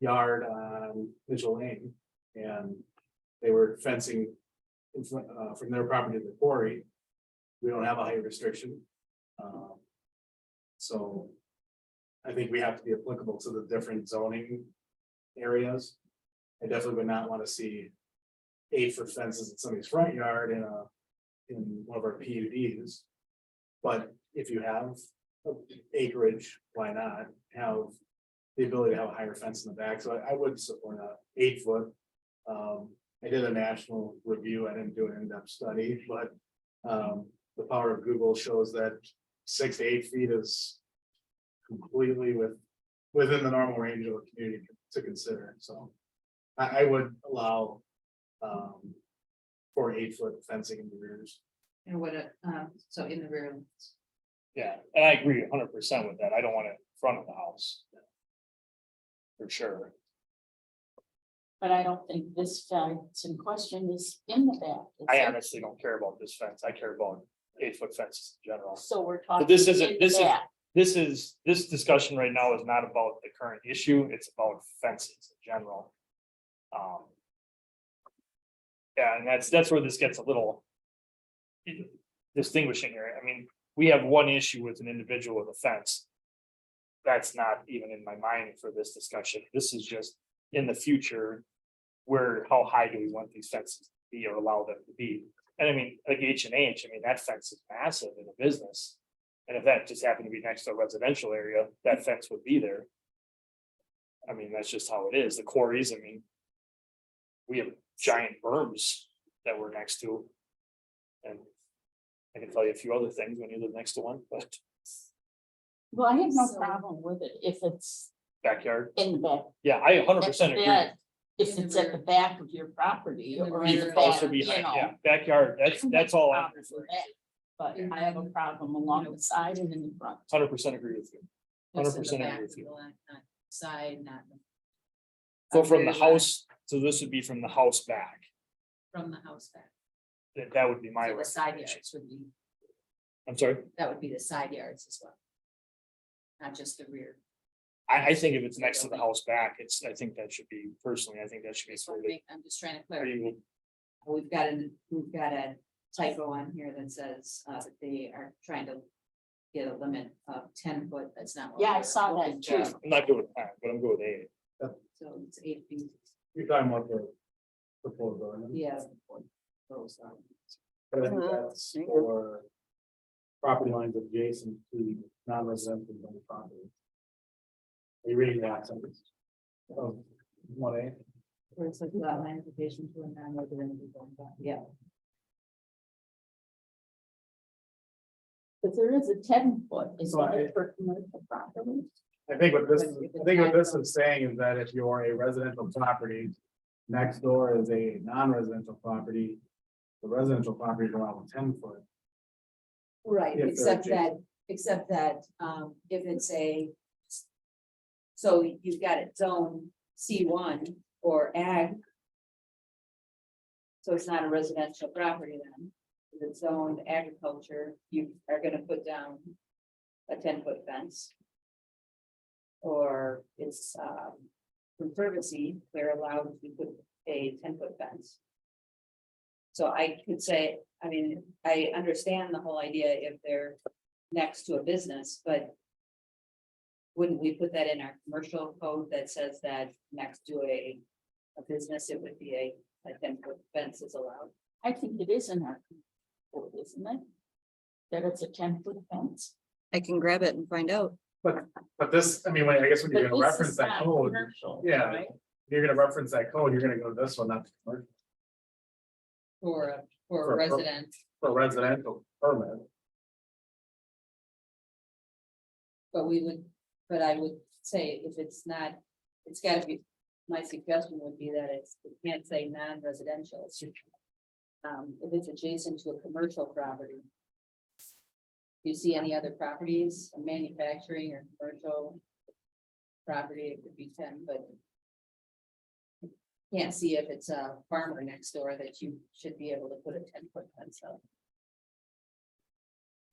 yard on Mitchell Lane, and they were fencing in front, from their property to the quarry. We don't have a height restriction. So I think we have to be applicable to the different zoning areas. I definitely would not want to see 8 foot fences in somebody's front yard in one of our PUDs. But if you have acreage, why not have the ability to have a higher fence in the back? So I would support a 8 foot. I did a national review. I didn't do an in-depth study, but the power of Google shows that 6 to 8 feet is completely within the normal range of a community to consider. So I would allow for 8 foot fencing in the rears. And what, so in the rear. Yeah, and I agree 100% with that. I don't want it in front of the house. For sure. But I don't think this fence in question is in the back. is I it? honestly don't care about this fence. I care about 8 foot fences in general. So we're talking. this isn't- in this is- back. This discussion right now is not about the current issue. It's about fences in general. Yeah, and that's where this gets a little distinguishing here. I mean, we have one issue with an individual with a fence. That's not even in my mind for this discussion. This is just in the future. Where, how high do we want these fences to be or allow them to be? And I mean, like H&H, I mean, that fence is massive in a business. And if that just happened to be next to a residential area, that fence would be there. I mean, that's just how it is. The quarries, I mean. We have giant berms that we're next to. And I can tell you a few other things when you live next to one, but Well, I have no So- problem with it if it's backyard, in the back. yeah, I 100% agree. If it's at the back of your property In the or in the rear. back, Also you behind, know. yeah, backyard, that's all I'm Problem with that. But I have a problem along the side and in the front. 100% agree with you. Just in the 100% back agree of with the you. lot, not Side, not. So from the rear line, house, so this would be from the house back, From the house back. that would be my. So the side recommendation. yards would be, I'm sorry, that would be the side yards as well. Not just the rear. I think if it's next to the house back, I think that should be, personally, I think that should be Just wanna sort of. make- I'm just trying to clarify. We've got a typo on here that says, that they are trying to get a limit of 10 foot. That's not. what Yeah, I we're saw that looking too. for. I'm not good with that, but I'm good with 8. So it's 8 feet. You're talking about the proposal, right? Yeah. But I think that's for property lines adjacent to non-residential zone property. Are you reading that sentence? Of 1A? Where it's like lot line application to a non-residential zone, yeah. But there is a 10 foot, is So that for commercial property? I think what this is saying is that if you're a residential property, next door is a non-residential property. The residential property is allowed 10 foot. Right, If they're except that, if it's so you've got it zone C1 or ag. So it's not a residential property then, if it's zoned agriculture, you are gonna put down a 10 foot fence. Or it's, conservancy, they're allowed to put a 10 foot fence. So I could say, I mean, I understand the whole idea if they're next to a business, but wouldn't we put that in our commercial code that says that next to a business, it would be a 10-foot fence is allowed? I think it is in our code, isn't it? That it's a 10-foot fence. I can grab it and find out. But this, I mean, I guess when you're But gonna this reference is that not code, commercial, yeah. right? you're gonna reference that code, you're gonna go to this one, not the commercial, For a For a- resident, for residential permit. but I would say if it's not, it's gotta be, my suggestion would be that it can't say non-residential. It should, if it's adjacent to a commercial property. Do you see any other properties, a manufacturing or commercial property, it could be 10, but can't see if it's a farmer next door that you should be able to put a 10-foot fence up.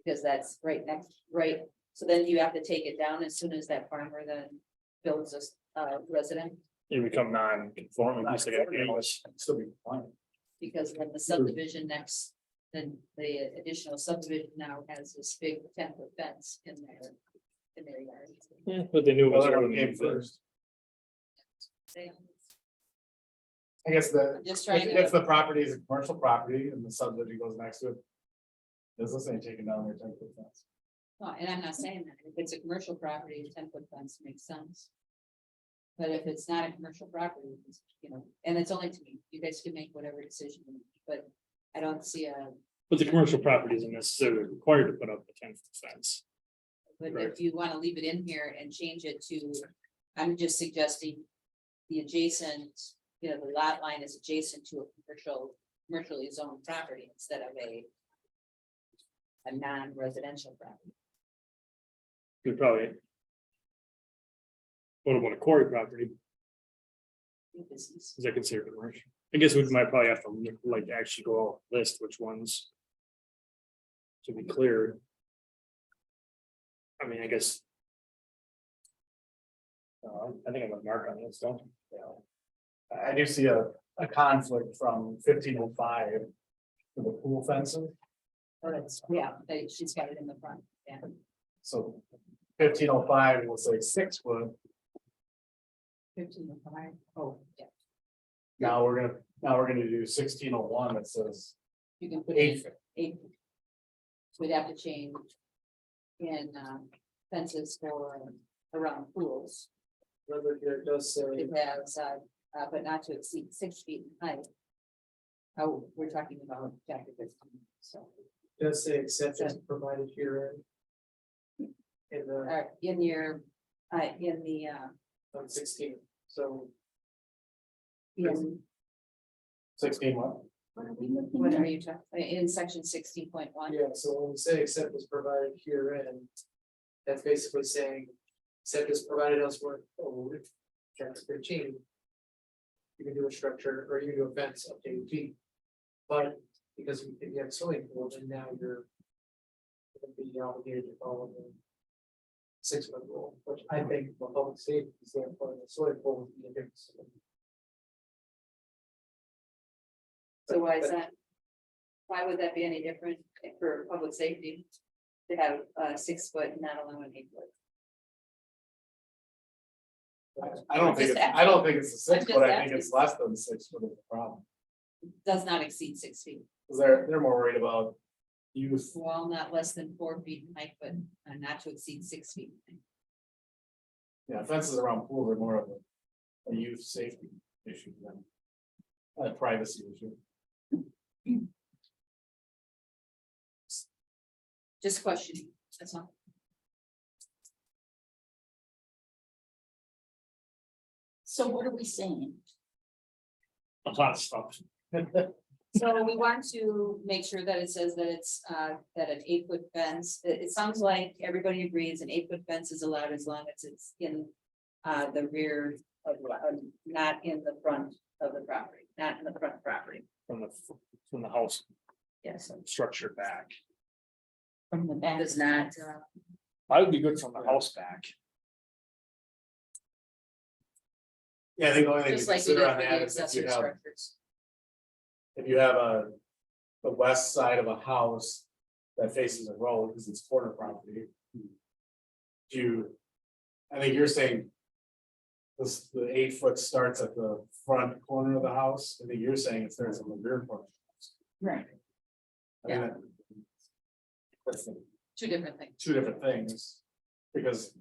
Because that's right next, right, so then you have to take it down as soon as that farmer then builds a resident, You become non-conforming, just like anything else. Still be compliant. because then the subdivision next, then the additional subdivision now has this big 10-foot fence in their yard. Yeah, but they knew it Well, was that one one of came the first. Say, I guess I'm just trying if to, the property is a commercial property and the subdivision goes next to it. Business ain't taking down their 10-foot fence. no, and I'm not saying that, if it's a commercial property, a 10-foot fence makes sense. But if it's not a commercial property, it's, and it's only to me, you guys can make whatever decision, you make, but I don't see a. But the commercial property isn't necessarily required to put up a 10-foot fence. But Right. if you want to leave it in here and change it to, I'm just suggesting the adjacent, the lot line is adjacent to a commercially zoned property instead of a non-residential property. Could probably. What about a quarry property? Business. Is that considered commercial? I guess we might probably have to like actually go out list which ones. To be clear. I mean, I guess. I think I'm gonna mark on this, don't I do see a conflict from 1505. For the pool fencing, Oh, that's, yeah, she's got it in the front, yeah. so 1505 will say 6 foot. 1505. Oh, yeah, Now we're gonna do 1601 that says you can put 8 in foot. 8. So we'd have to change in fences for around pools. Remember here, it does say, It has, but not to exceed 6 feet in height. Oh, we're talking about chapter 15, so, does say except as provided herein. In the, in your, in the, on 16, so in, 16 what? What are we looking what at? are you talking, in section 16.1? yeah, so when we say except as provided herein. That's basically saying, except as provided elsewhere, chapter 15. You can do a structure or you can do a fence up to 8 feet. But because if you have a swimming pool, then now you're. Gonna be obligated to follow the 6-foot rule, which I think for public safety standpoint, the swimming pool would be a difference. So why is that? Why would that be any different for public safety? To have 6 foot and not allow an 8 foot? I don't think it's a 6 I'm foot, I just think it's less than 6 foot of the problem. Does not exceed 6 feet. Cause they're more worried about use. Well, not less than 4 feet in height, but not to exceed 6 feet. Yeah, fences around pools are more of a youth safety issue than a privacy issue. Just questioning, that's all. So what are we saying? A lot of stuff. So we want to make sure that it says that it's, that an 8-foot fence, it sounds like everybody agrees an 8-foot fence is allowed as long as it's in the rear of, not in the front of the property, not in the front property. From the house Yes. structure back. From the back? Does not, I would be good from the house back. Yeah, I think the only thing to just like we consider did on for that the is if accessory you have, structures. if you have the west side of a house. That faces a road, because it's corner property. You I think you're saying. This, the 8 foot starts at the front corner of the house, I think you're saying it starts on the rear corner. Right. I mean, that's the Two different things. two different things. Because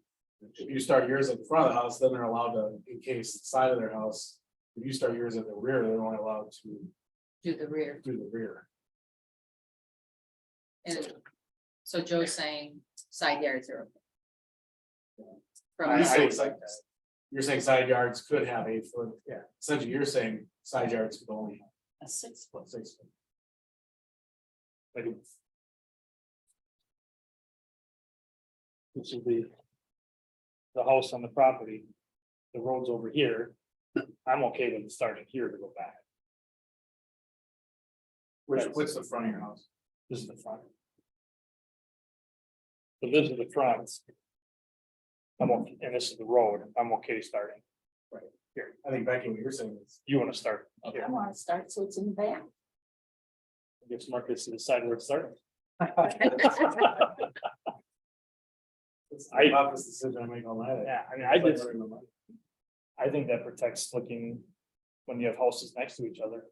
if you start yours at the front of the house, then they're allowed to encase the side of their house. If you start yours at the rear, they're only allowed to Do the rear. do the rear. And so Joe's saying side yards are. okay. From You're the saying side. you're saying side yards could have 8 foot, yeah, essentially you're saying side yards could only A 6 foot. have 6 foot. Like. This is the house on the property. The road's over here. I'm okay with it starting here to go back. What's the front of your house? This is the front. So this is the front. I'm okay, and this is the road. I'm okay starting. Right here, I think Becky, what you're saying is. You wanna start here? I want to start so it's in the back. Gives Marcus to decide where it's starting. It's the toughest decision I make all night. Yeah, I mean, I think that protects looking when you have houses next to each other.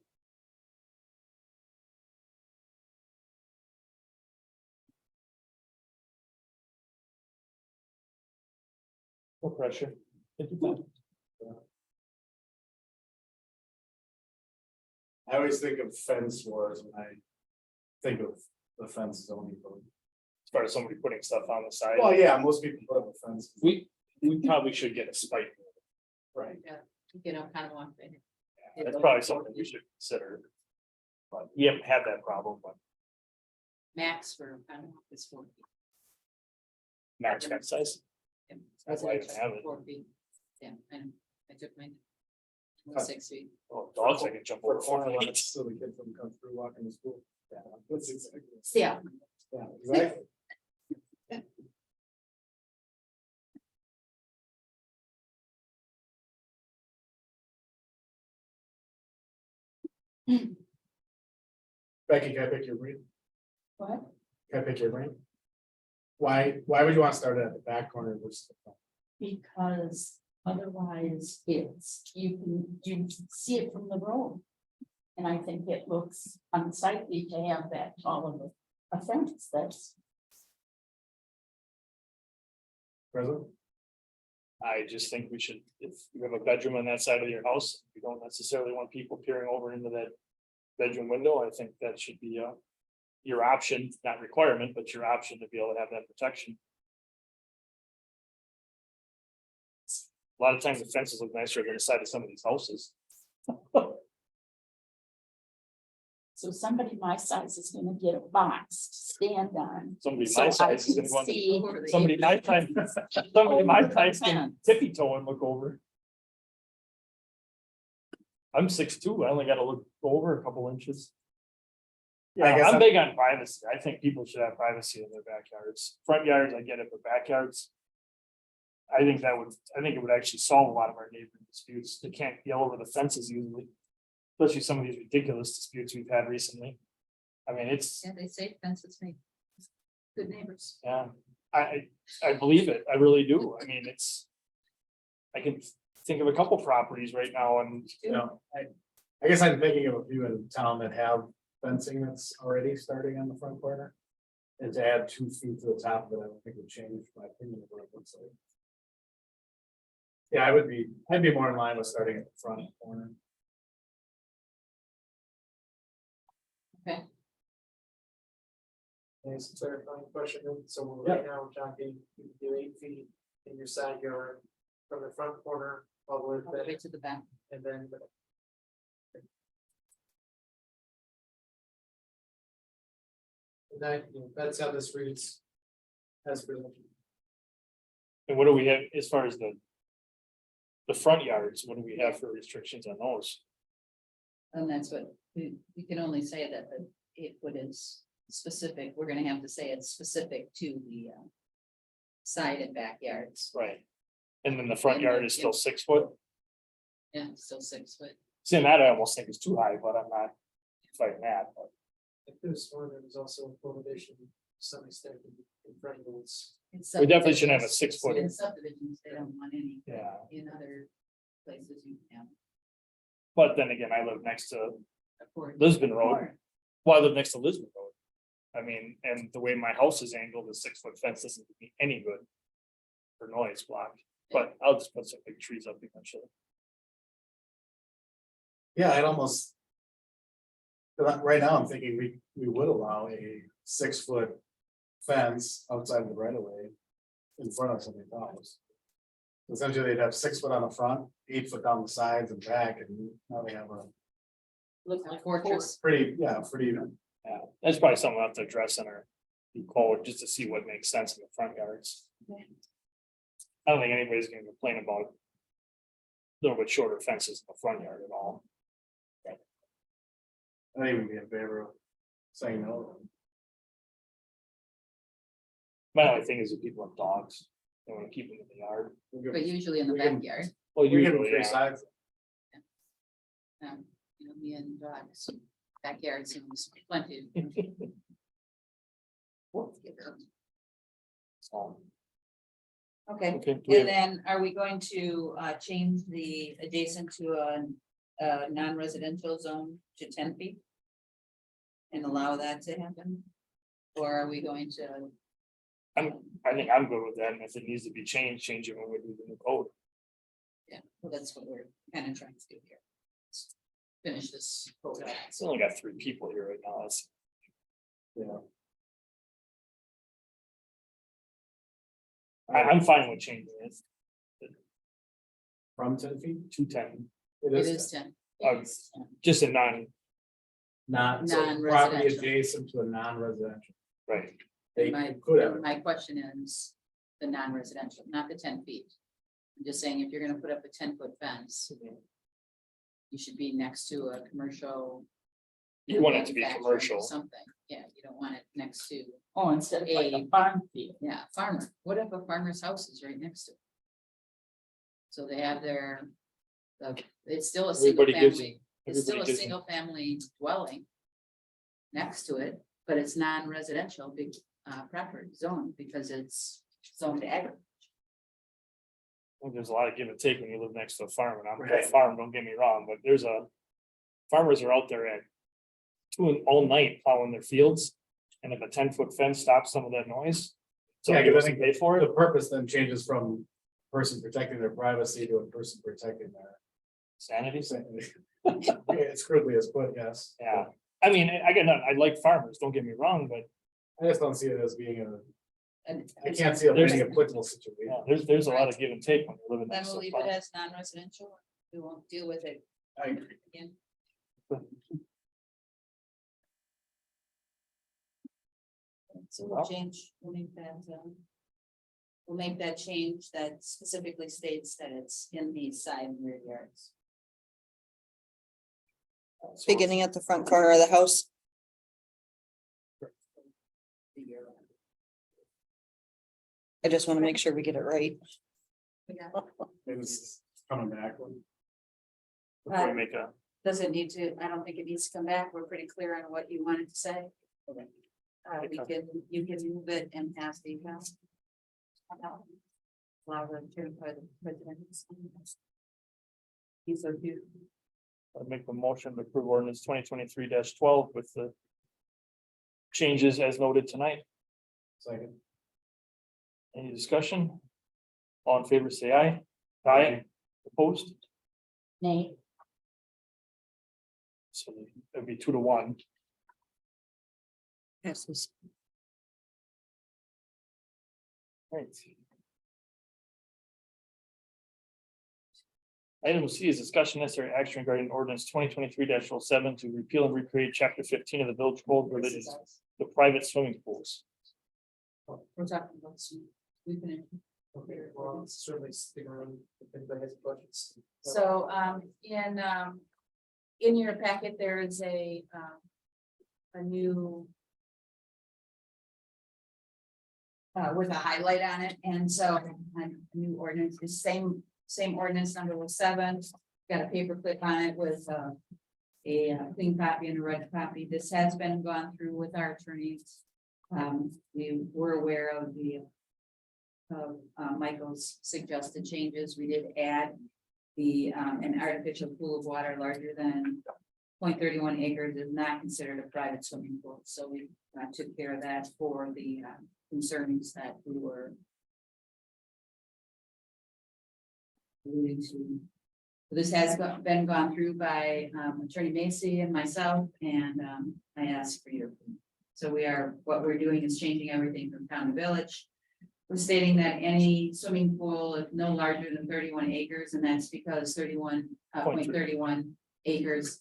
No pressure. Take your time. I always think of fence wars when I think of the fence zoning code. As far as somebody putting stuff on the side, Well, yeah, most people put up a fence. we probably should get a spike. Right. You know, kind of one thing. That's probably something we should consider. But we haven't had that problem, but Max for kind of is 4 feet. max fence size. Yeah, That's why I residential, have it. 4 feet. Yeah, I took mine. Huh. 6 feet. Oh, dogs, I can jump over 4 feet. So the kids don't come through walking to school. Yeah, that's exactly. Yeah. Yeah, exactly. Becky, can I pick your brain? What? Can I pick your brain? Why would you want to start it at the back corner versus the front? Because otherwise it's, you can see it from the road. And I think it looks unsightly to have that tall of a fence. That's, President? I just think we should, if you have a bedroom on that side of your house, you don't necessarily want people peering over into that bedroom window. I think that should be your option, not requirement, but your option to be able to have that protection. A lot of times the fences look nicer than the side of some of these houses. so somebody my size is gonna get a box to stand on. Somebody So my I size is can gonna want, see somebody my size, somebody my size can fence. tippy toe and look over. I'm 6'2", I only gotta look over a couple inches. I Yeah, guess I'm big on privacy. I think people should have privacy in their backyards. Front yards, I get it, but backyards. I think it would actually solve a lot of our neighboring disputes. They can't yell over the fences usually. Especially some of these ridiculous disputes we've had recently. I mean, it's, Yeah, they say fences make good neighbors. yeah, I believe it. I really do. I mean, it's. I can think of a couple properties right now and, You know, I guess I'm thinking of a few in town that have fencing that's already starting on the front corner. And to add 2 feet to the top of it, I don't think would change my opinion of what it looks like. Yeah, I'd be more in line with starting at the front corner. And some clarifying question, so right now, we're talking, you can do 8 feet in your side yard from the front corner all the way to All the way the, to the back. and then. And that, that's how this reads. As for. and what do we have as far as the. The front yards, what do we have for restrictions on those? And that's what, we can only say that it would is specific, we're gonna have to say it's specific to the side and backyards. Right. And then the front And yard the- is still 6 foot. Yeah, still 6 foot. See, and that I almost think is too high, but I'm not fighting that, but I could have sworn there was also a prohibition some extent in front of those. We definitely shouldn't have a subdivisions. 6 foot. In subdivisions, they don't want any, Yeah, in other places you can. but then again, I live next to Afford. Lisbon Road. Well, I live next to Lisbon Road. I mean, and the way my house is angled, the 6 foot fence doesn't do me any good. For noise block, but I'll just put some big trees up eventually. Yeah, I'd almost. Right now, I'm thinking we would allow a 6 foot fence outside of the right of way. In front of somebody's house. Essentially, they'd have 6 foot on the front, 8 foot down the sides and back, and now they have a Look like fortress. pretty, pretty. Yeah, that's probably something we'll have to address in our code, just to see what makes sense in the front yards. I don't think anybody's gonna complain about. A little bit shorter fences in the front yard at all. I think we'd be in favor of saying no. My only thing is that people have dogs, they wanna keep them in the yard. But usually in the We can- backyard, Well, We give them usually, 3 yeah. sides. you know, me and dogs, backyard seems plenty. So, Okay, okay, do we and have- then are we going to change the adjacent to a non-residential zone to 10 feet? And allow that to happen? Or are we going to? I think I'm good with that, and if it needs to be changed, change it when we do the new code. Yeah, well, that's what we're kind of trying to do here. Let's finish this. code out. It's only got 3 people here right now, that's. Yeah. I'm fine with changing it From 10 feet. to 10, It is 10. Uh, just a non, Not, so property Non-residential. adjacent to a non-residential. right, They My, could have. my question is the non-residential, not the 10 feet. I'm just saying, if you're gonna put up a 10-foot fence, you should be next to a commercial. you want it to be manufacturing or commercial, Something, yeah, you don't want it next to, Oh, instead of like a farm field. yeah, farmer. What if a farmer's house is right next to it? So they have their, it's still a single Everybody gives family, it's still a everybody gives them- single family dwelling. Next to it, but it's non-residential, big property zone, because it's zoned ag. I think there's a lot of give and take when you live next to a farm, and I'm a Right. farm, don't get me wrong, but there's a. Farmers are out there at 2 all night plowing their fields, and if a 10-foot fence stops some of that noise. So Yeah, you 'cause I have to think pay for The it, purpose then changes from person protecting their privacy to a person protecting their. sanity, It's crudely as put, yes. yeah, I mean, I get none, I like farmers, don't get me wrong, but. I just don't see it as being And I can't see it There's- being a applicable situation. Yeah, there's a lot of give and take when you're living then next to we'll a leave it farm. as non-residential, we won't deal with it I agree. again. So we'll change, we'll make that, we'll make that change that specifically states that it's in the side and rear yards. Beginning at the front corner of the house. I just want to make sure we get it right. Maybe it's coming back. Before we make a, Does it need to, I don't think it needs to come back, we're pretty clear on what you wanted to say. Okay. We can, you can move it and pass the account. Allow the chair for the president. He's so cute. I make the motion to approve ordinance 2023-12 with the. Changes as noted tonight, Second. any discussion? All in favor, say aye. Aye, opposed, Nate, so it'd be 2 to 1. Passes. Right. Item C is discussion necessary action regarding ordinance 2023-07 to repeal and recreate chapter 15 of the village code related to private swimming pools. We're talking about some, we can. Okay, well, certainly stick around if anybody has questions. So, in your packet, there is a new. With a highlight on it, and so a new ordinance, the same ordinance number was 7, got a paper clip on it with a clean copy and a red copy. This has been gone through with our attorneys. We were aware of Michael's suggested changes. We did add an artificial pool of water larger than 0.31 acres is not considered a private swimming pool. So we took care of that for the concerns that we were alluding to. This has been gone through by Attorney Macy and myself, and I asked for your opinion. So what we're doing is changing everything from town to village. We're stating that any swimming pool is no larger than 31 acres, and that's because 0.31 acres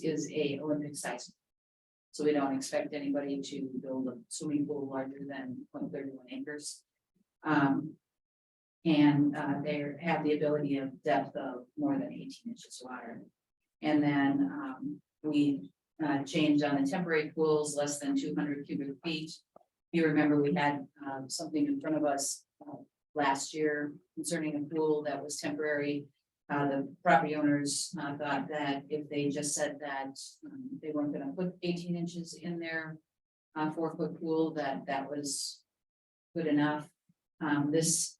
is a Olympic size. So we don't expect anybody to build a swimming pool larger than 0.31 acres. And they have the ability of depth of more than 18 inches water. And then we changed on the temporary pools, less than 200 cubic feet. You remember we had something in front of us last year concerning a pool that was temporary. The property owners thought that if they just said that they weren't going to put 18 inches in their 4-foot pool, that was good enough. This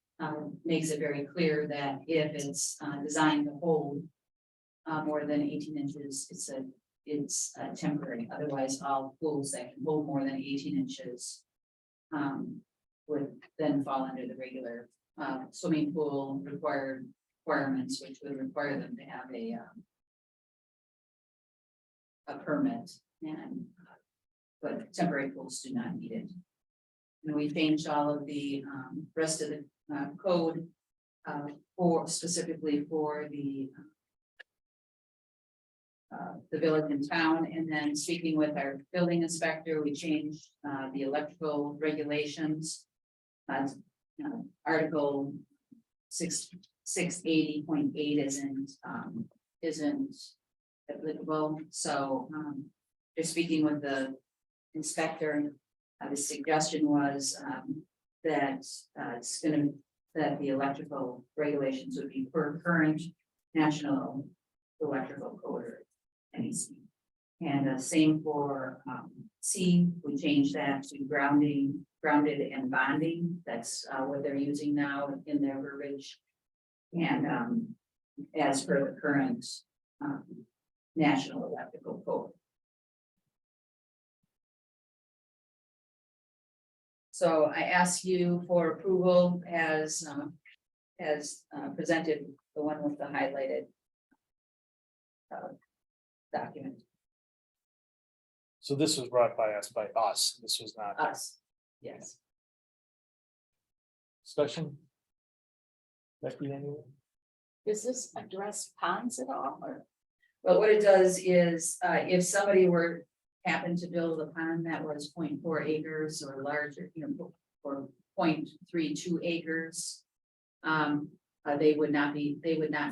makes it very clear that if it's designed to hold more than 18 inches, it's temporary. Otherwise, all pools that can hold more than 18 inches would then fall under the regular swimming pool requirements, which would require them to have a permit, and but temporary pools do not need it. And we changed all of the rest of the code for specifically for the village and town. And then speaking with our building inspector, we changed the electrical regulations. Article 680.8 isn't applicable. So just speaking with the inspector, the suggestion was that that the electrical regulations would be per current national electrical code or NEC. And same for C, we changed that to grounded and bonding. That's what they're using now in their verbiage. And as per the current national electrical code. So I ask you for approval as presented, the one with the highlighted document. So this was brought by us. This was not Us, yes. discussion. Becky, anyone? Does this address ponds at all, or? Well, what it does is, if somebody were happen to build a pond that was 0.4 acres or larger, or 0.32 acres. They would not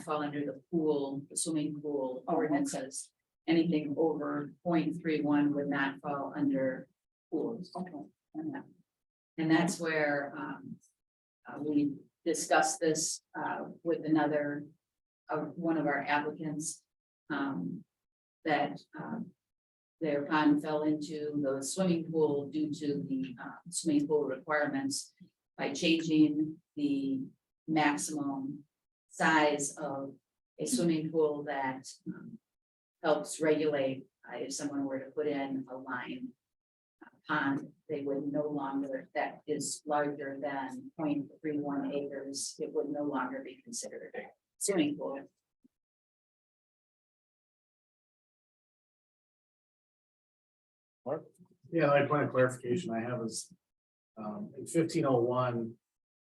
fall under the pool, the swimming pool ordinances. Anything over 0.31 would not fall under pools. Okay. And that's where we discussed this with another one of our applicants, that their pond fell into the swimming pool due to the swimming pool requirements. By changing the maximum size of a swimming pool that helps regulate, if someone were to put in a line pond, they would no longer, that is larger than 0.31 acres, it would no longer be considered a swimming pool. Yeah, my point of clarification I have is, in 1501,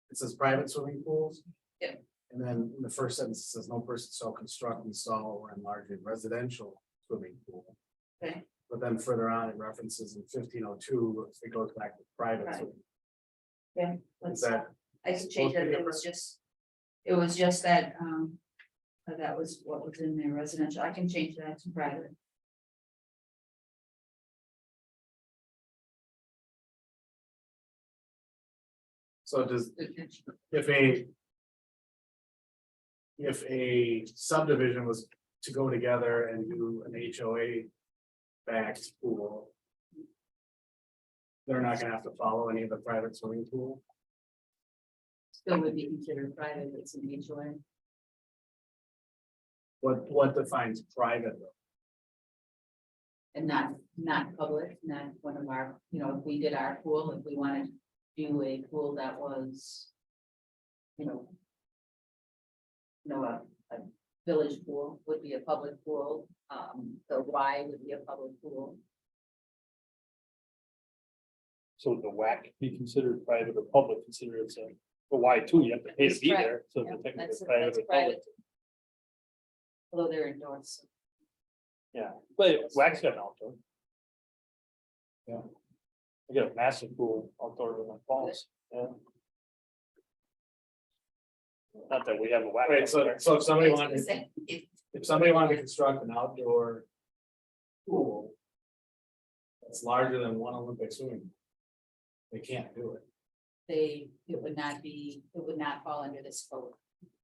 it says private swimming pools. Yeah. And then in the first sentence, it says no person shall construct, install, or enlarge a residential swimming pool. Okay. But then further on, it references in 1502, it goes back to private. Right. swimming. Yeah. Is that, I can change that, it was just that, that was what was in there, residential, I can change that to private. so does, if a subdivision was to go together and do an HOA backed pool, they're not gonna have to follow any of the private swimming pool. Still would be considered private, it's an HOA. What defines private though? And not public, not one of our, you know, if we did our pool, if we wanted to do a pool that was. You know. A village pool would be a public pool, the Y would be a public pool. So the WAC be considered private or public, consider it's a, the Y too, you have to pay to It's be private, there, so Yeah, the technically that's private or public. private. Although they're indoors. So Yeah, but WAC's got an outdoor. Yeah. I got a massive pool outdoor in my falls, yeah. Not that we have a WAC. Right, so if somebody I was gonna wanted, say, if- if somebody wanted to construct an outdoor pool. That's larger than one Olympic swimming. Pool, they can't do it. it would not fall under this code.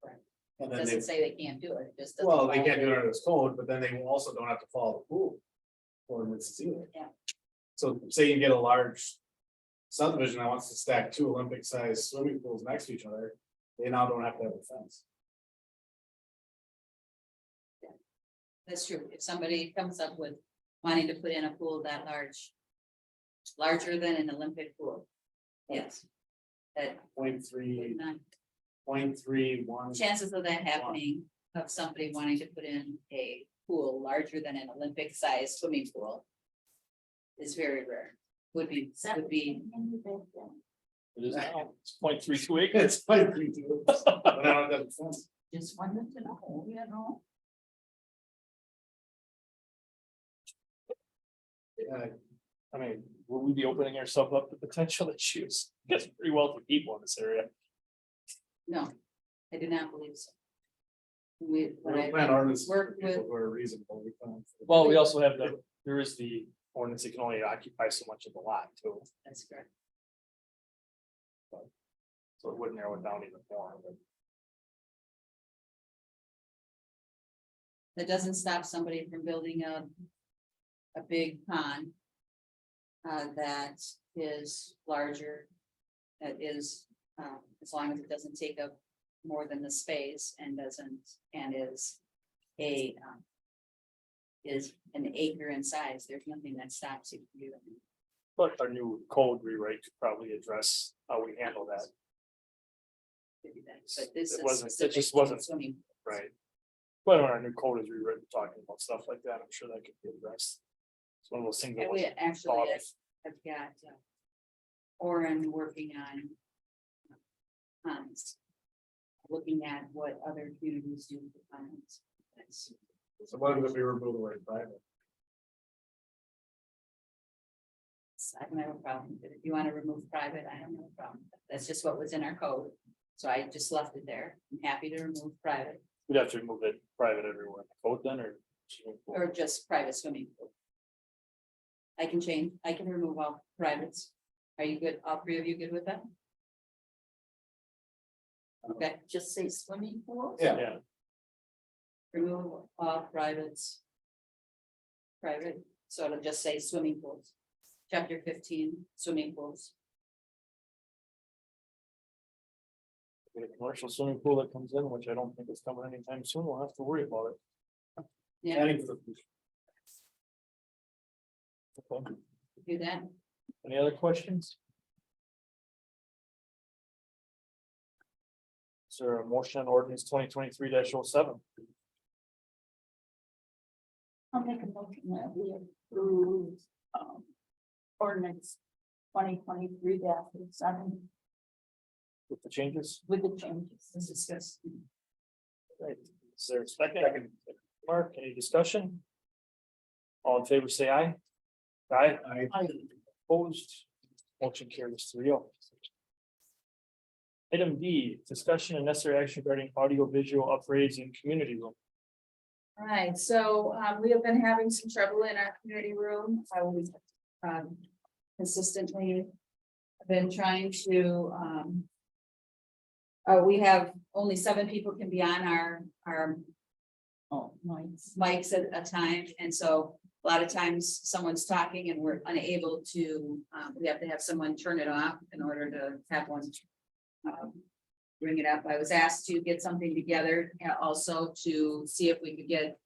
Correct. And It then they, doesn't say they can't do it, it just. doesn't well, they fall can't do it under- under this code, but then they also don't have to follow the pool. Ordinance either. Yeah. So say you get a large subdivision that wants to stack two Olympic sized swimming pools next to each other, they now don't have to have a fence. That's true, if somebody comes up with wanting to put in a pool that large. Larger than an Olympic pool. Yes. That would 0.3, not 0.31. chances of that happening, of somebody wanting to put in a pool larger than an Olympic sized swimming pool. Is very rare, would be. It is now, it's 0.32 acres. It's 0.32. But now it doesn't fence. Just wanted to know, you know. Yeah, I mean, will we be opening ourselves up to potential issues? Guess pretty wealthy people in this area. No, I do not believe so. We, we when don't I plan ordinance for work people with, who are reasonable. We plan for- Well, we also have there is the ordinance that can only occupy so much of the lot too, that's correct. so it would narrow it down even more, but. That doesn't stop somebody from building a big pond. That is larger. That is, as long as it doesn't take up more than the space and doesn't, and is a. Is an acre in size, there's nothing that stops you from doing it. But our new code rewrite could probably address how we handle that, But this It is wasn't- it specific just to wasn't- swimming. right? But when our new code is rewritten, talking about stuff like that, I'm sure that could be addressed. It's one of those things. that And we wasn't actually, thought of. I've got Oren working on ponds. Looking at what other communities do for ponds. That's- So what if we remove the word private? I don't have a problem, but if you want to remove private, I don't have a problem, that's just what was in our code. So I just left it there, I'm happy to remove private, We'd have to remove it private everywhere, code then, or. or just private swimming pool. I can change, I can remove all privates, are you good, all three of you good with that? Okay, Just say swimming pool. Yeah. Yeah, remove all privates. Private, so it'll just say swimming pools. Chapter 15, swimming pools. get a commercial swimming pool that comes in, which I don't think is coming anytime soon, we'll have to worry about it. Yeah, Adding to the future. Okay. do that. Any other questions? Is there a motion on ordinance 2023-07? I'll make a motion that we approve, ordinance 2023-7 With the changes? with the changes. Let's discuss. Right. Is there a second? Mark, any discussion? All in favor, say aye. Aye. Opposed, motion carries 3-0. Item D, discussion and necessary action regarding audio visual upgrades in community room. All right, so we have been having some trouble in our community room. I was consistently been trying to we have only 7 people can be on our Oh, nice. mics at a time, and so A lot of times someone's talking and we're unable to, we have to have someone turn it off in order to have one. Bring it up. I was asked to get something together and also to see if we could get,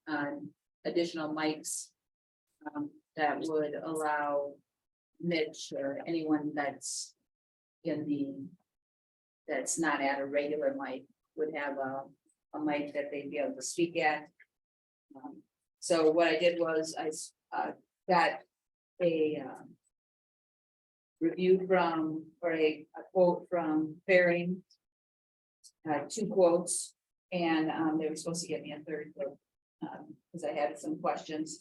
additional mics. That would allow Mitch or anyone that's in the, that's not at a regular mic would have a mic that they'd be able to speak at. So what I did was I got a review from, or a quote from Faring. 2 quotes, and they were supposed to get me a 3rd quote, because I had some questions.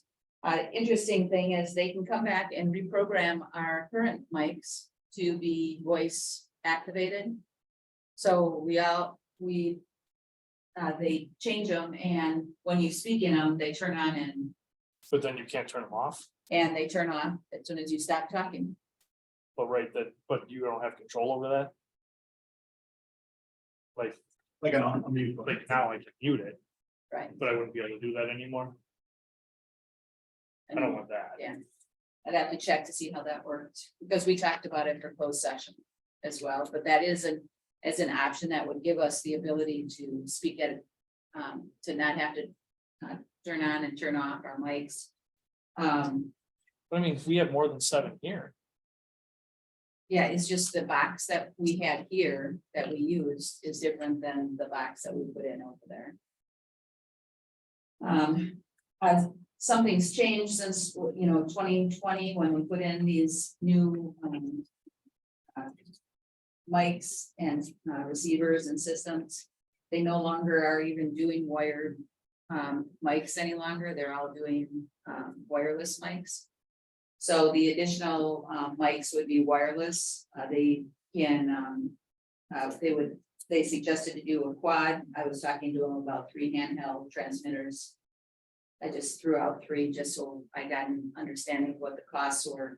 Interesting thing is they can come back and reprogram our current mics to be voice activated. So they change them, and when you speak in them, they turn on But then you can't turn them off, and they turn off as soon as you stop talking. but but you don't have control over that. Like a mute. Like now I can mute it, Right. but I wouldn't be able to do that anymore. I don't want that. Yeah. I'd have to check to see how that worked, because we talked about it for closed session as well, but that is as an option that would give us the ability to speak at, to not have to turn on and turn off our mics. I mean, if we have more than 7 here, Yeah, it's just the box that we had here that we used is different than the box that we put in over there. Something's changed since, 2020, when we put in these new mics and receivers and systems. They no longer are even doing wired mics any longer. They're all doing wireless mics. So the additional mics would be wireless. They can, they suggested to do a quad. I was talking to them about 3 handheld transmitters. I just threw out 3 just so I got an understanding of what the costs were.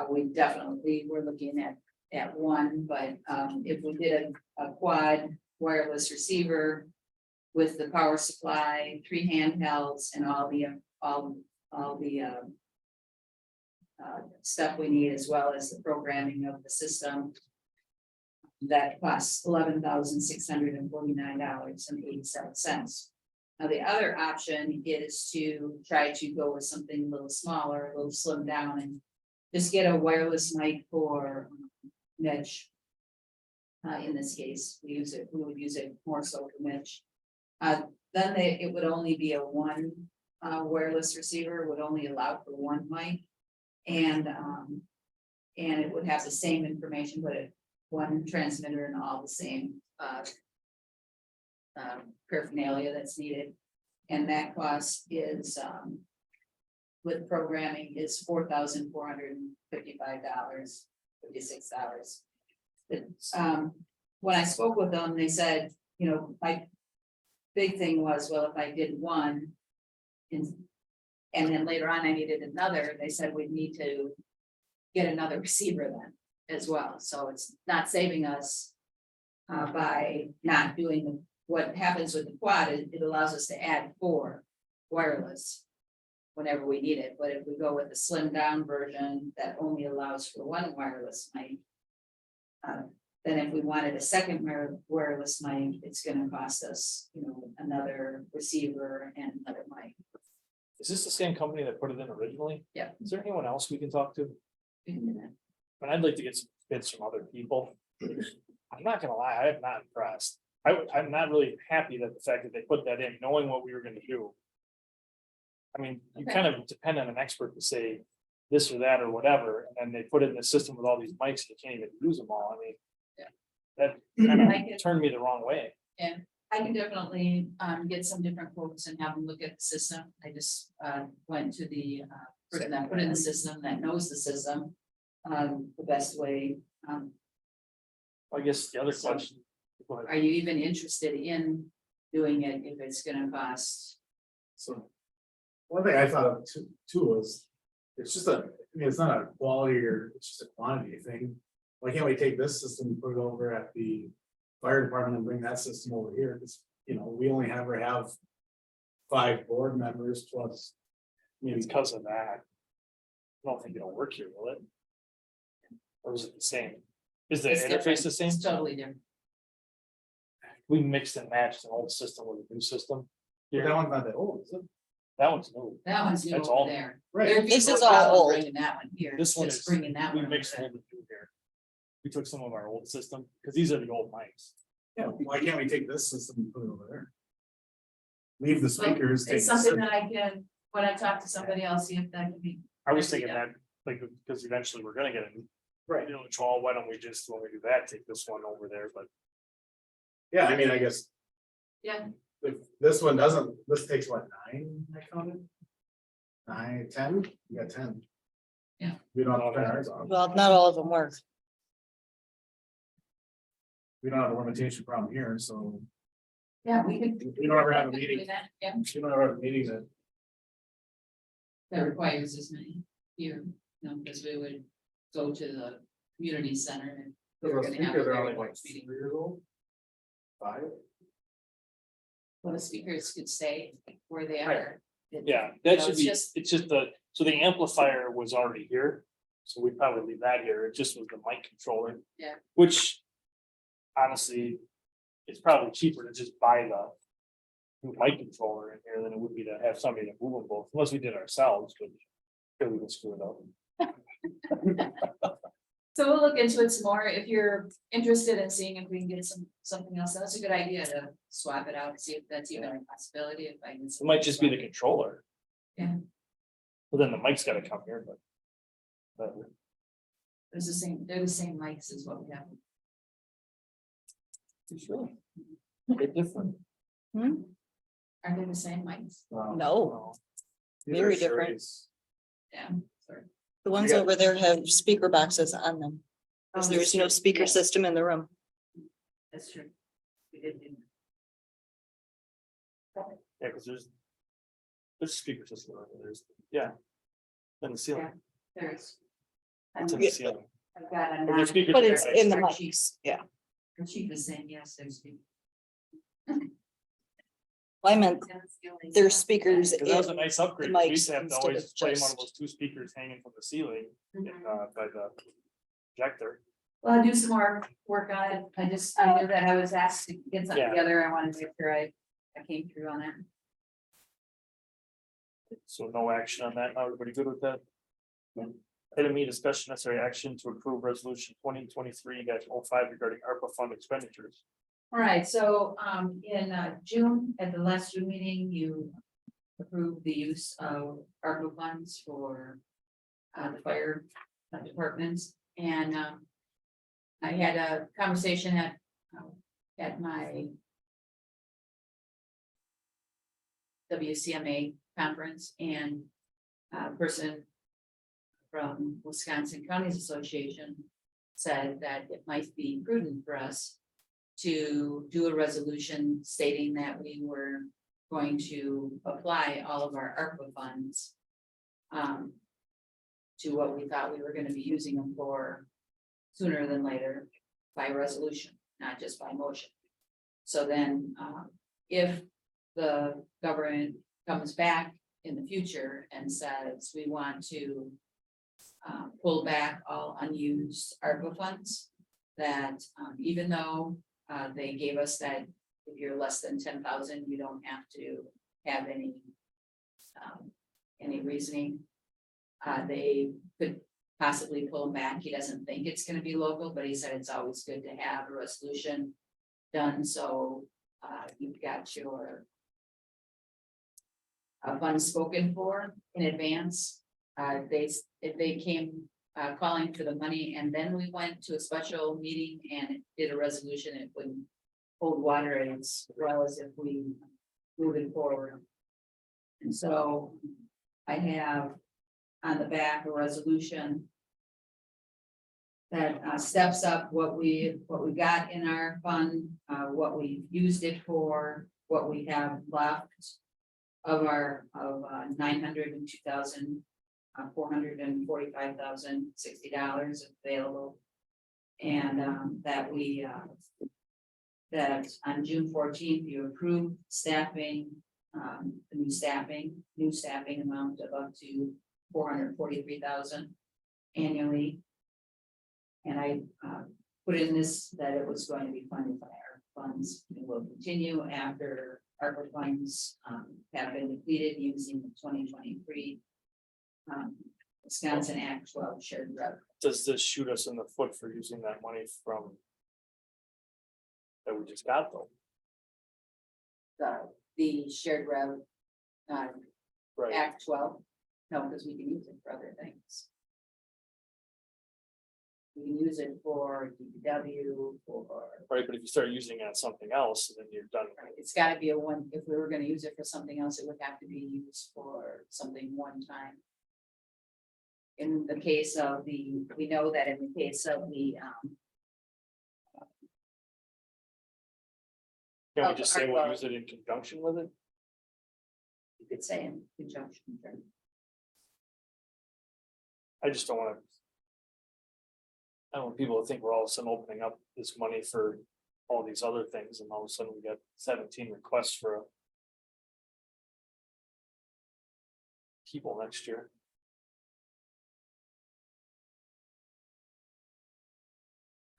We definitely were looking at 1, but if we did a quad wireless receiver with the power supply, 3 handhelds, and all the stuff we need, as well as the programming of the system, that costs $11,649.87. Now, the other option is to try to go with something a little smaller, a little slimmed down, and just get a wireless mic for Mitch. In this case, we would use it more so for Mitch. Then it would only be a 1 wireless receiver, would only allow for 1 mic. And it would have the same information, but 1 transmitter and all the same paraphernalia that's needed. And that cost is with programming is $4,455.56. When I spoke with them, they said, my big thing was, well, if I did 1 and then later on I needed another, they said we'd need to get another receiver then as well. So it's not saving us by not doing what happens with the quad. It allows us to add 4 wireless whenever we need it. But if we go with the slimmed down version that only allows for 1 wireless mic, then if we wanted a second wireless mic, it's going to cost us, another receiver and another mic. is this the same company that put it in originally? Yeah. Is there anyone else we can talk to? And And I'd like to get some bids from other people. I'm not gonna lie, I am not impressed. I'm not really happy that the fact that they put that in, knowing what we were gonna do. I mean, you Okay. kind of depend on an expert to say this or that or whatever, and then they put it in the system with all these mics, and you can't even use them all. I mean. Yeah. That kind I of get- turned me the wrong way. I can definitely get some different quotes and have them look at the system. I just went to the person that put in the system, that knows the system. The best way. I guess the other So- question. Go ahead. Are you even interested in doing it if it's gonna cost? So. One thing I thought of too was, it's not a quality or it's just a quantity thing. Why can't we take this system and put it over at the fire department and bring that system over here? Because, we only ever have 5 board members plus Maybe it's because of that. I don't think it'll work here, will it? Or is it the same? Is the It's different. interface the same? It's totally different. We mixed and matched an old system with a new system. That Here, one's not that old, is it? that one's new. That one's new That's over all. there. Right. There'd be This no is all problem old. Bringing that one here. This one Just is, bringing that we one. mixed over old and new here. We took some of our old system, because these are the old mics. Yeah, why can't we take this system and put it over there? Leave the speakers. there. It's take the something that I can, when I talk to somebody else, see if that can be. I was Maybe, thinking that, like, because eventually we're gonna get a new. Right. You know, well, why don't we just, when we do that, take this one over there, but Yeah, I mean, I guess. Yeah. If this one doesn't, this takes what, 9, I counted? 9, 10, you got 10. Yeah. We don't have to turn ours off. Well, not all of them work. We don't have a limitation problem here, so Yeah, we could. we don't ever have a we could do meeting. that, Yeah, we don't ever have a meeting that. that requires as many here, you know, because we would go to the community center and. we were Those gonna have a speakers are very only like large meeting. 3 years old. 5. Well, the speakers could stay where they Right. are. yeah, You that know, should it's be, just- it's just the, so the amplifier was already here. So we probably leave that here, it just was the mic controller. Yeah. Which. Honestly, it's probably cheaper to just buy the. New mic controller in here than it would be to have somebody to move them both, unless we did it ourselves, but. Then we can screw it up. So we'll look into it some more. If you're interested in seeing if we can get something else, that's a good idea to swap it out and see if that's even a possibility, if I can. It might just be the controller. Yeah. Well, then the mic's gotta come here, but. But It's the same, they're the same mics as what we have. sure. They're different. Are they the same mics? No. These Very are different. Sherry's. Yeah. Sorry. The ones got- over there have speaker boxes on them. Because there's no speaker system in the room. That's true. We did do. Yeah, cause there's. There's a speaker system over there, yeah. And the ceiling, There's. it's in the ceiling. I've got a. And there's speakers But there, it's right? in the Our mics, yeah. Her chief is saying, yes, there's. I meant there's speakers Cause that was a in, nice upgrade, the we used mics to have to instead always of play one of just- those 2 speakers hanging from the ceiling, Mhm. by the. Projector, Well, I'll do some more work on it. I knew that I was asked to get something Yeah. together. I wanted to make sure I came through on that. so no action on that, now everybody good with that? Item E, discussion necessary action to approve resolution 2023-05 regarding ARPA fund expenditures. All right, so in June, at the last June meeting, you approved the use of ARPA funds for the fire departments, and I had a conversation at my WCMA conference, and a person from Wisconsin Counties Association said that it might be prudent for us to do a resolution stating that we were going to apply all of our ARPA funds to what we thought we were gonna be using them for sooner than later by resolution, not just by motion. So then, if the government comes back in the future and says, we want to pull back all unused ARPA funds, that even though they gave us that if you're less than 10,000, you don't have to have any reasoning. They could possibly pull them back. He doesn't think it's gonna be local, but he said it's always good to have a resolution done, so you've got your funds spoken for in advance. If they came calling for the money, and then we went to a special meeting and did a resolution, it wouldn't hold water as well as if we move it forward. And so I have on the back a resolution that steps up what we got in our fund, what we used it for, what we have left of our $902,445,060 available. And that we that on June 14th, you approved staffing the new staffing amount of up to 443,000 annually. And I put in this, that it was going to be funded by our funds. It will continue after ARPA funds have been depleted using the 2023 Wisconsin Act 12 shared revenue. Does this shoot us in the foot for using that money from? That we just got though, The shared rev, right? Act 12, no, because we can use it for other things. We can use it for DPW, for, Right, but if you start using it on something else, then you're done. it's gotta be a one, if we were gonna use it for something else, it would have to be used for something one time. In the case of we know that in the case of Can we just say we'll use it in conjunction with it? you could say in conjunction. I just don't wanna. I don't want people to think we're all of a sudden opening up this money for all these other things and all of a sudden we got 17 requests for. People next year.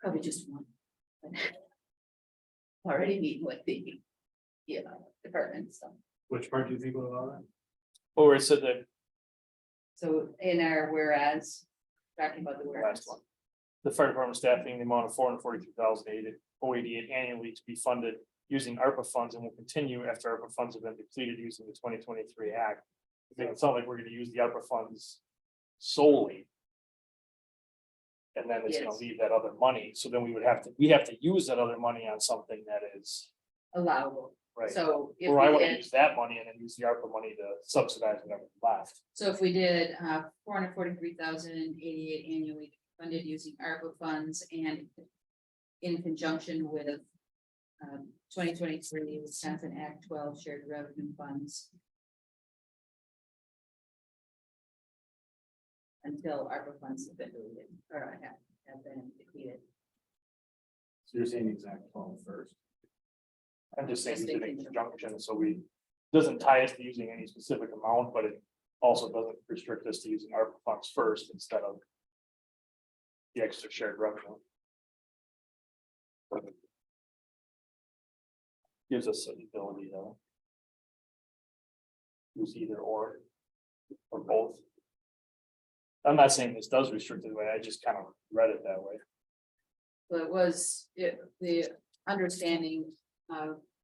Probably just one. Already meeting with the, department, so. Which part do you think will allow that? Or it said that So in our whereas, talking about the the whereas. last one. The fire department staffing the amount of 442,088 annually to be funded using ARPA funds and will continue after ARPA funds have been depleted using the 2023 Act. I think it's not like we're gonna use the ARPA funds solely. And then it's gonna Yes. leave that other money, so then we have to use that other money on something that is, Allowable, right? so if Or I we wanna did, use that money and then use the ARPA money to subsidize whatever's left. so if we did 443,088 annually funded using ARPA funds and in conjunction with 2023 Wisconsin Act 12 shared revenue funds. Until ARPA funds have been deleted or have been depleted. So you're saying the exact 12 first. I'm just saying Just use it in thinking. conjunction, so we, doesn't tie us to using any specific amount, but it also doesn't restrict us to using ARPA funds first instead of. The extra shared revenue. Gives us the ability to. Use either or both. I'm not saying this does restrict it away, I just kind of read it that way. So it was, the understanding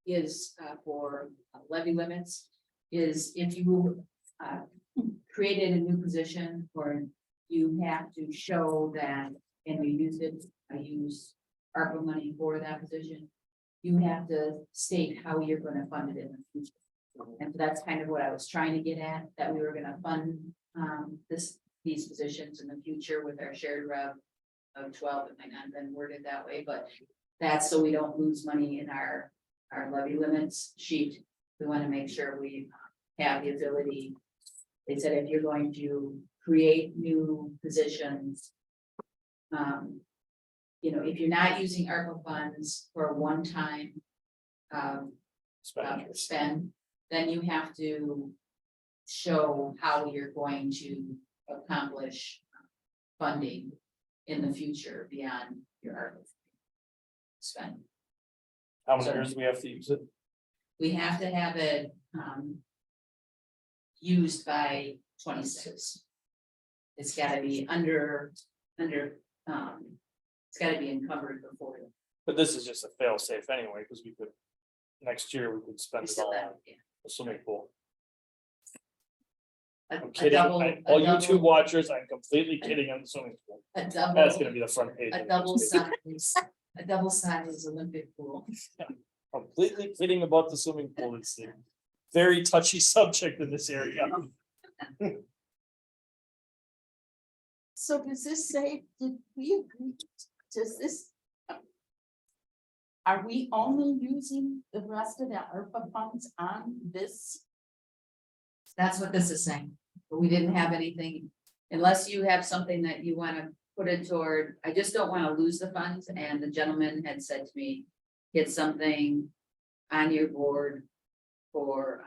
is for levy limits. Is if you created a new position or you have to show that, and you use it, I use ARPA money for that position. You have to state how you're gonna fund it in the future. And so that's kind of what I was trying to get at, that we were gonna fund these positions in the future with our shared rev of 12. It might not have been worded that way, but that's so we don't lose money in our levy limits sheet. We want to make sure we have the ability. They said if you're going to create new positions, if you're not using ARPA funds for a one-time spend, then you have to show how you're going to accomplish funding in the future beyond your ARPA spend. How many So- years do we have to use it? We have to have it used by 26. It's gotta be it's gotta be encumbered before. But this is just a fail safe anyway, because we could, next year we could We spend it still all have, on the swimming pool. a I'm kidding, all YouTube watchers, I'm completely kidding on the swimming pool. That's gonna be the front page. A of the double newspaper. size Olympic pool. Completely kidding about the swimming pool, it's a very touchy subject in this area. So does this say, did we agree, does this? Are we only using the rest of the ARPA funds on this? That's what this is saying, but we didn't have anything, unless you have something that you wanna put it toward, I just don't wanna lose the funds, and the gentleman had said to me. Get something on your board for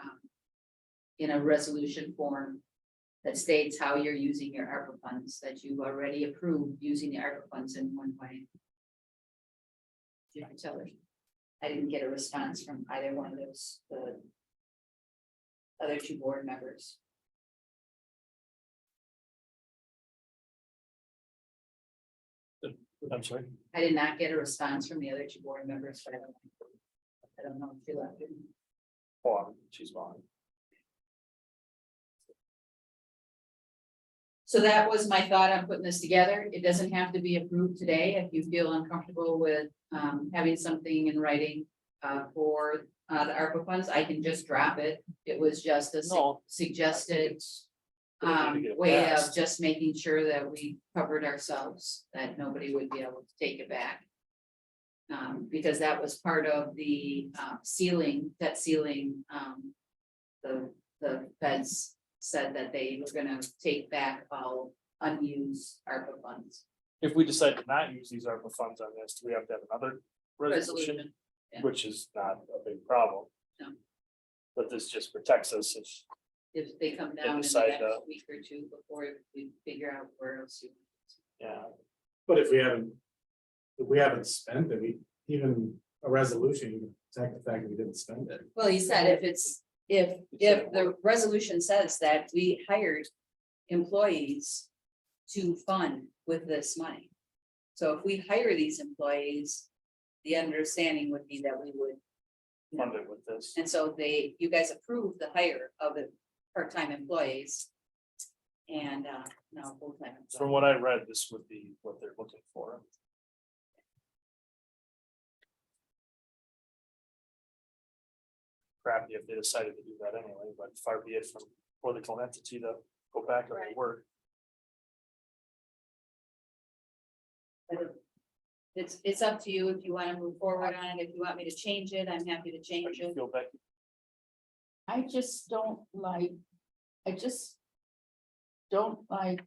in a resolution form that states how you're using your ARPA funds, that you already approved using the ARPA funds in one way. You can tell her. I didn't get a response from either one of those, the other two board members. I'm sorry. I did not get a response from the other two board members, but I don't know if she left it. Oh, she's gone. So that was my thought on putting this together. It doesn't have to be approved today. If you feel uncomfortable with having something in writing for the ARPA funds, I can just drop it. It was just a No. suggested To get it way of passed. just making sure that we covered ourselves, that nobody would be able to take it back. Because that was part of the ceiling, debt ceiling, the feds said that they were gonna take back all unused ARPA funds. If we decide to not use these ARPA funds on this, do we have to have another resolution? Resolution. Yeah. Which is not a big problem. No. But this just protects us If they come down in the decide next to- week or two before we figure out where else you. yeah. But if we haven't spent it, even a resolution, you can protect the fact that we didn't spend it. Well, you said if the resolution says that we hired employees to fund with this money. So if we hire these employees, the understanding would be that we would. Fund it with this. And so you guys approved the hire of the part-time employees. And now full-time. From what I read, this would be what they're looking for. Crappy if they decided to do that anyway, but far be it from political entity to go back on their Right. word. It's up to you if you want to move forward on it. If you want me to change it, I'm happy to How change do you it. feel, Becky? I just don't like, I just don't like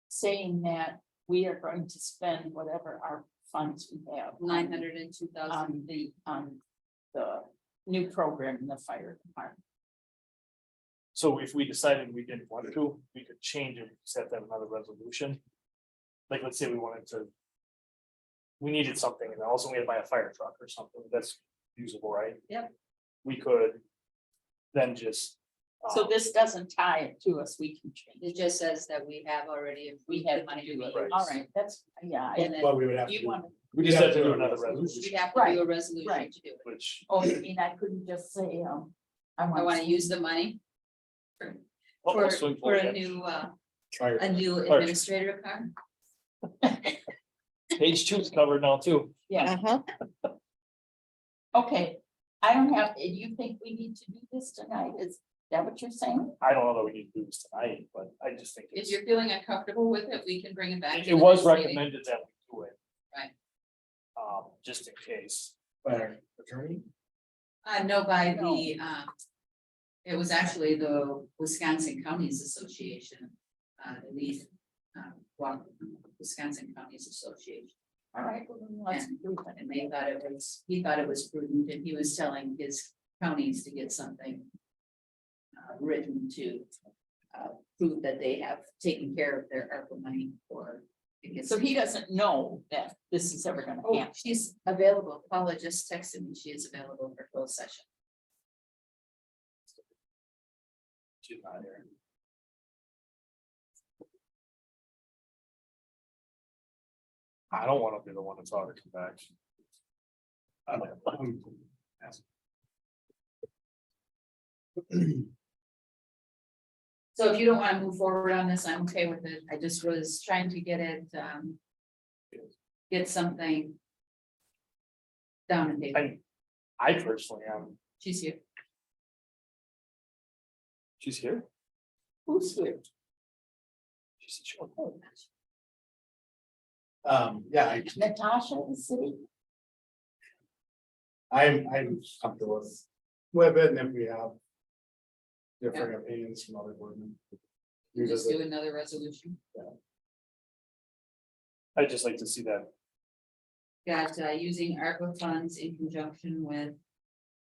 saying that we are going to spend whatever our funds we have. 902,000. On the new program in the fire department. So if we decided we didn't want to, we could change it, set that another resolution. Like, let's say we wanted to. We needed something, and also we had to buy a fire truck or something that's usable, right? Yep. We could. Then just. So this doesn't tie it to us, we can change. It just says that we have already. We have money to do it. Right. All right, that's, yeah. And then But we would have to. You do- want, We just We'd have to do another resolution, we have to Right, do a resolution right. to do it. which. oh, you mean I couldn't just say, I I want want to use the money for swing for a forward. new Fire. a administrator car. Page 2 is covered now too. yeah, okay. I don't have, do you think we need to do this tonight? Is that what you're saying? I don't know that we need to do this tonight, but I just think. If it's- you're feeling uncomfortable with it, we can bring it back. to It the was next meeting. recommended that we do it. Right. Just in case. By our attorney? No, by the, it was actually the Wisconsin Counties Association, the lead, Wisconsin Counties Association. All right, well, then let's do it. And they thought he thought it was prudent, and he was telling his counties to get something written to prove that they have taken care of their ARPA money for. So he doesn't know that this is ever gonna Oh, happen. she's available. Paula just texted me. She is available for closed session. She's not here. I don't want to be the one that's already come back. So if you don't want to move forward on this, I'm okay with it. I just was trying to get it, get something down in paper. I personally am. She's here. She's here. Who's here? She said she went home. Yeah, Natasha, the city? I'm comfortable with it, and if we have. Different opinions from other board members. You just do another resolution. I'd just like to see that. Got using ARPA funds in conjunction with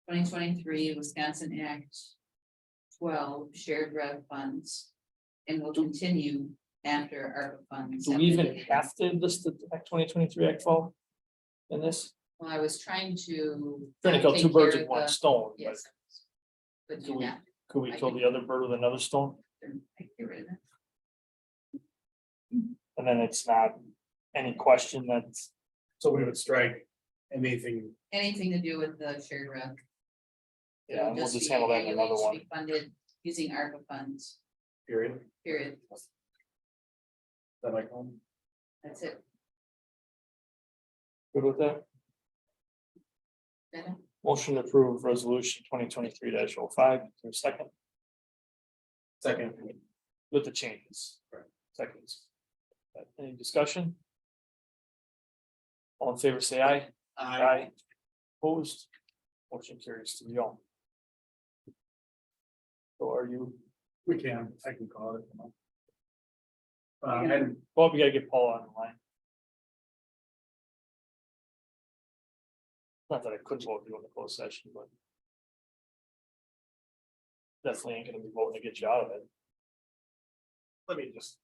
2023 Wisconsin Act 12 shared rev funds. And will continue after ARPA funds. Do we even have to list the Act 2023 Act 12 in this? Well, I was trying to. Trying to kill two take birds care with of one the- stone, but Yes. But do do we, not. could we kill the other bird with another stone? Get rid of that. And then it's not any question that's, So we would strike anything, Anything to do with the shared rev. yeah, It'll and we'll just be handle that in annually another to one. be Funded using ARPA funds, period, period. that I can. That's it. Good with that? Better? Motion to approve resolution 2023-05, for a second, Second. with the changes. Seconds. Any discussion? All in favor, say aye. Aye. Opposed? Motion carries to the all. So are you, We can, I can call it. And well, we gotta get Paul on the line. Not that I could vote you in the closed session, but. Definitely ain't gonna be voting to get you out of it. let me just.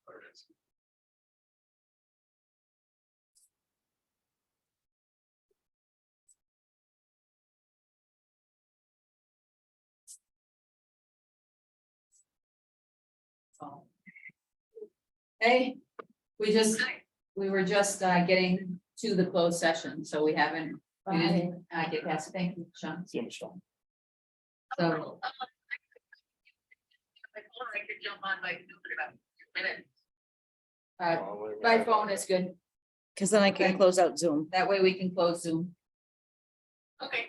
Oh. Hey, we were just getting to the closed session, so we haven't, we didn't get past, thank you, Sean. See you, Michelle. So, by phone is good, Because then I can close out Zoom. that way we can close Zoom. Okay.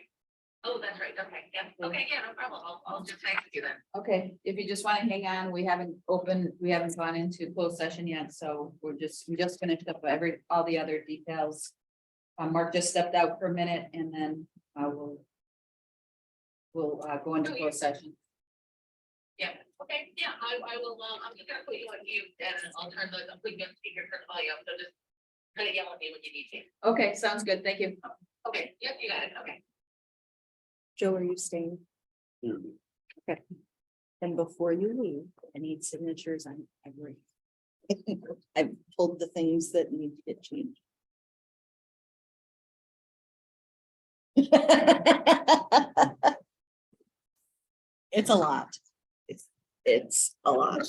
Oh, that's right, okay, yeah, okay, yeah, no problem, I'll just text you then. Okay, if you just want to hang on, we haven't gone into closed session yet, so we just finished up all the other details. Mark just stepped out for a minute and then we'll go into closed session. Yeah, okay, yeah, I will, I'm just gonna put you on mute and I'll turn the, I'll put you on speaker for volume, so just kind of yell at me when you need to. Okay, sounds good, thank you. Okay, yep, you got it, okay. Joe, are you staying? Okay. And before you leave, I need signatures on every. I've pulled the things that need to get changed. It's a lot. It's a lot.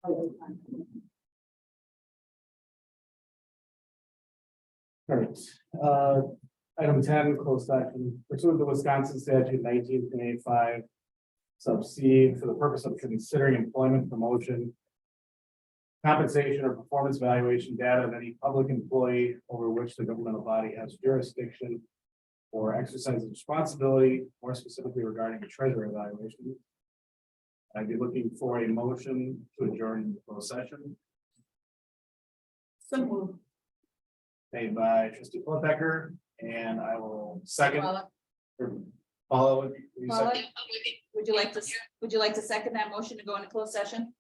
All right, item 10, closed session pursuant to Wisconsin statute 19.85. Sub C, for the purpose of considering employment promotion. Compensation or performance evaluation data of any public employee over which the governmental body has jurisdiction. Or exercise of responsibility, more specifically regarding the treasurer evaluation. I'd be looking for a motion to adjourn the closed session. So moved. Made by trustee Cliffhanger, and I will second. Paula, Follow. Paula, would you like to second that motion to go into closed session?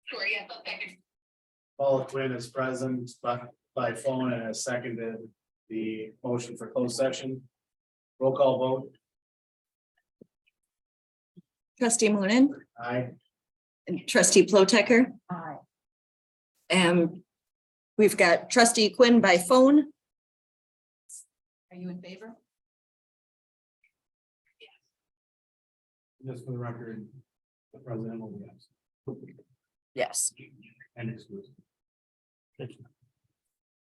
Sure, yeah, okay. Paula Quinn is present by phone and has seconded the motion for closed session. Roll call vote. Trustee Moonen Aye. and trustee Plotecker. Aye. And we've got trustee Quinn by phone. Are you in favor? Just for the record, the president will be absent Yes. and excused.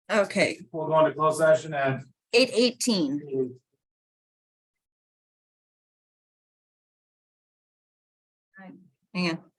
Okay, We'll go into closed session at 8:18. Hang on.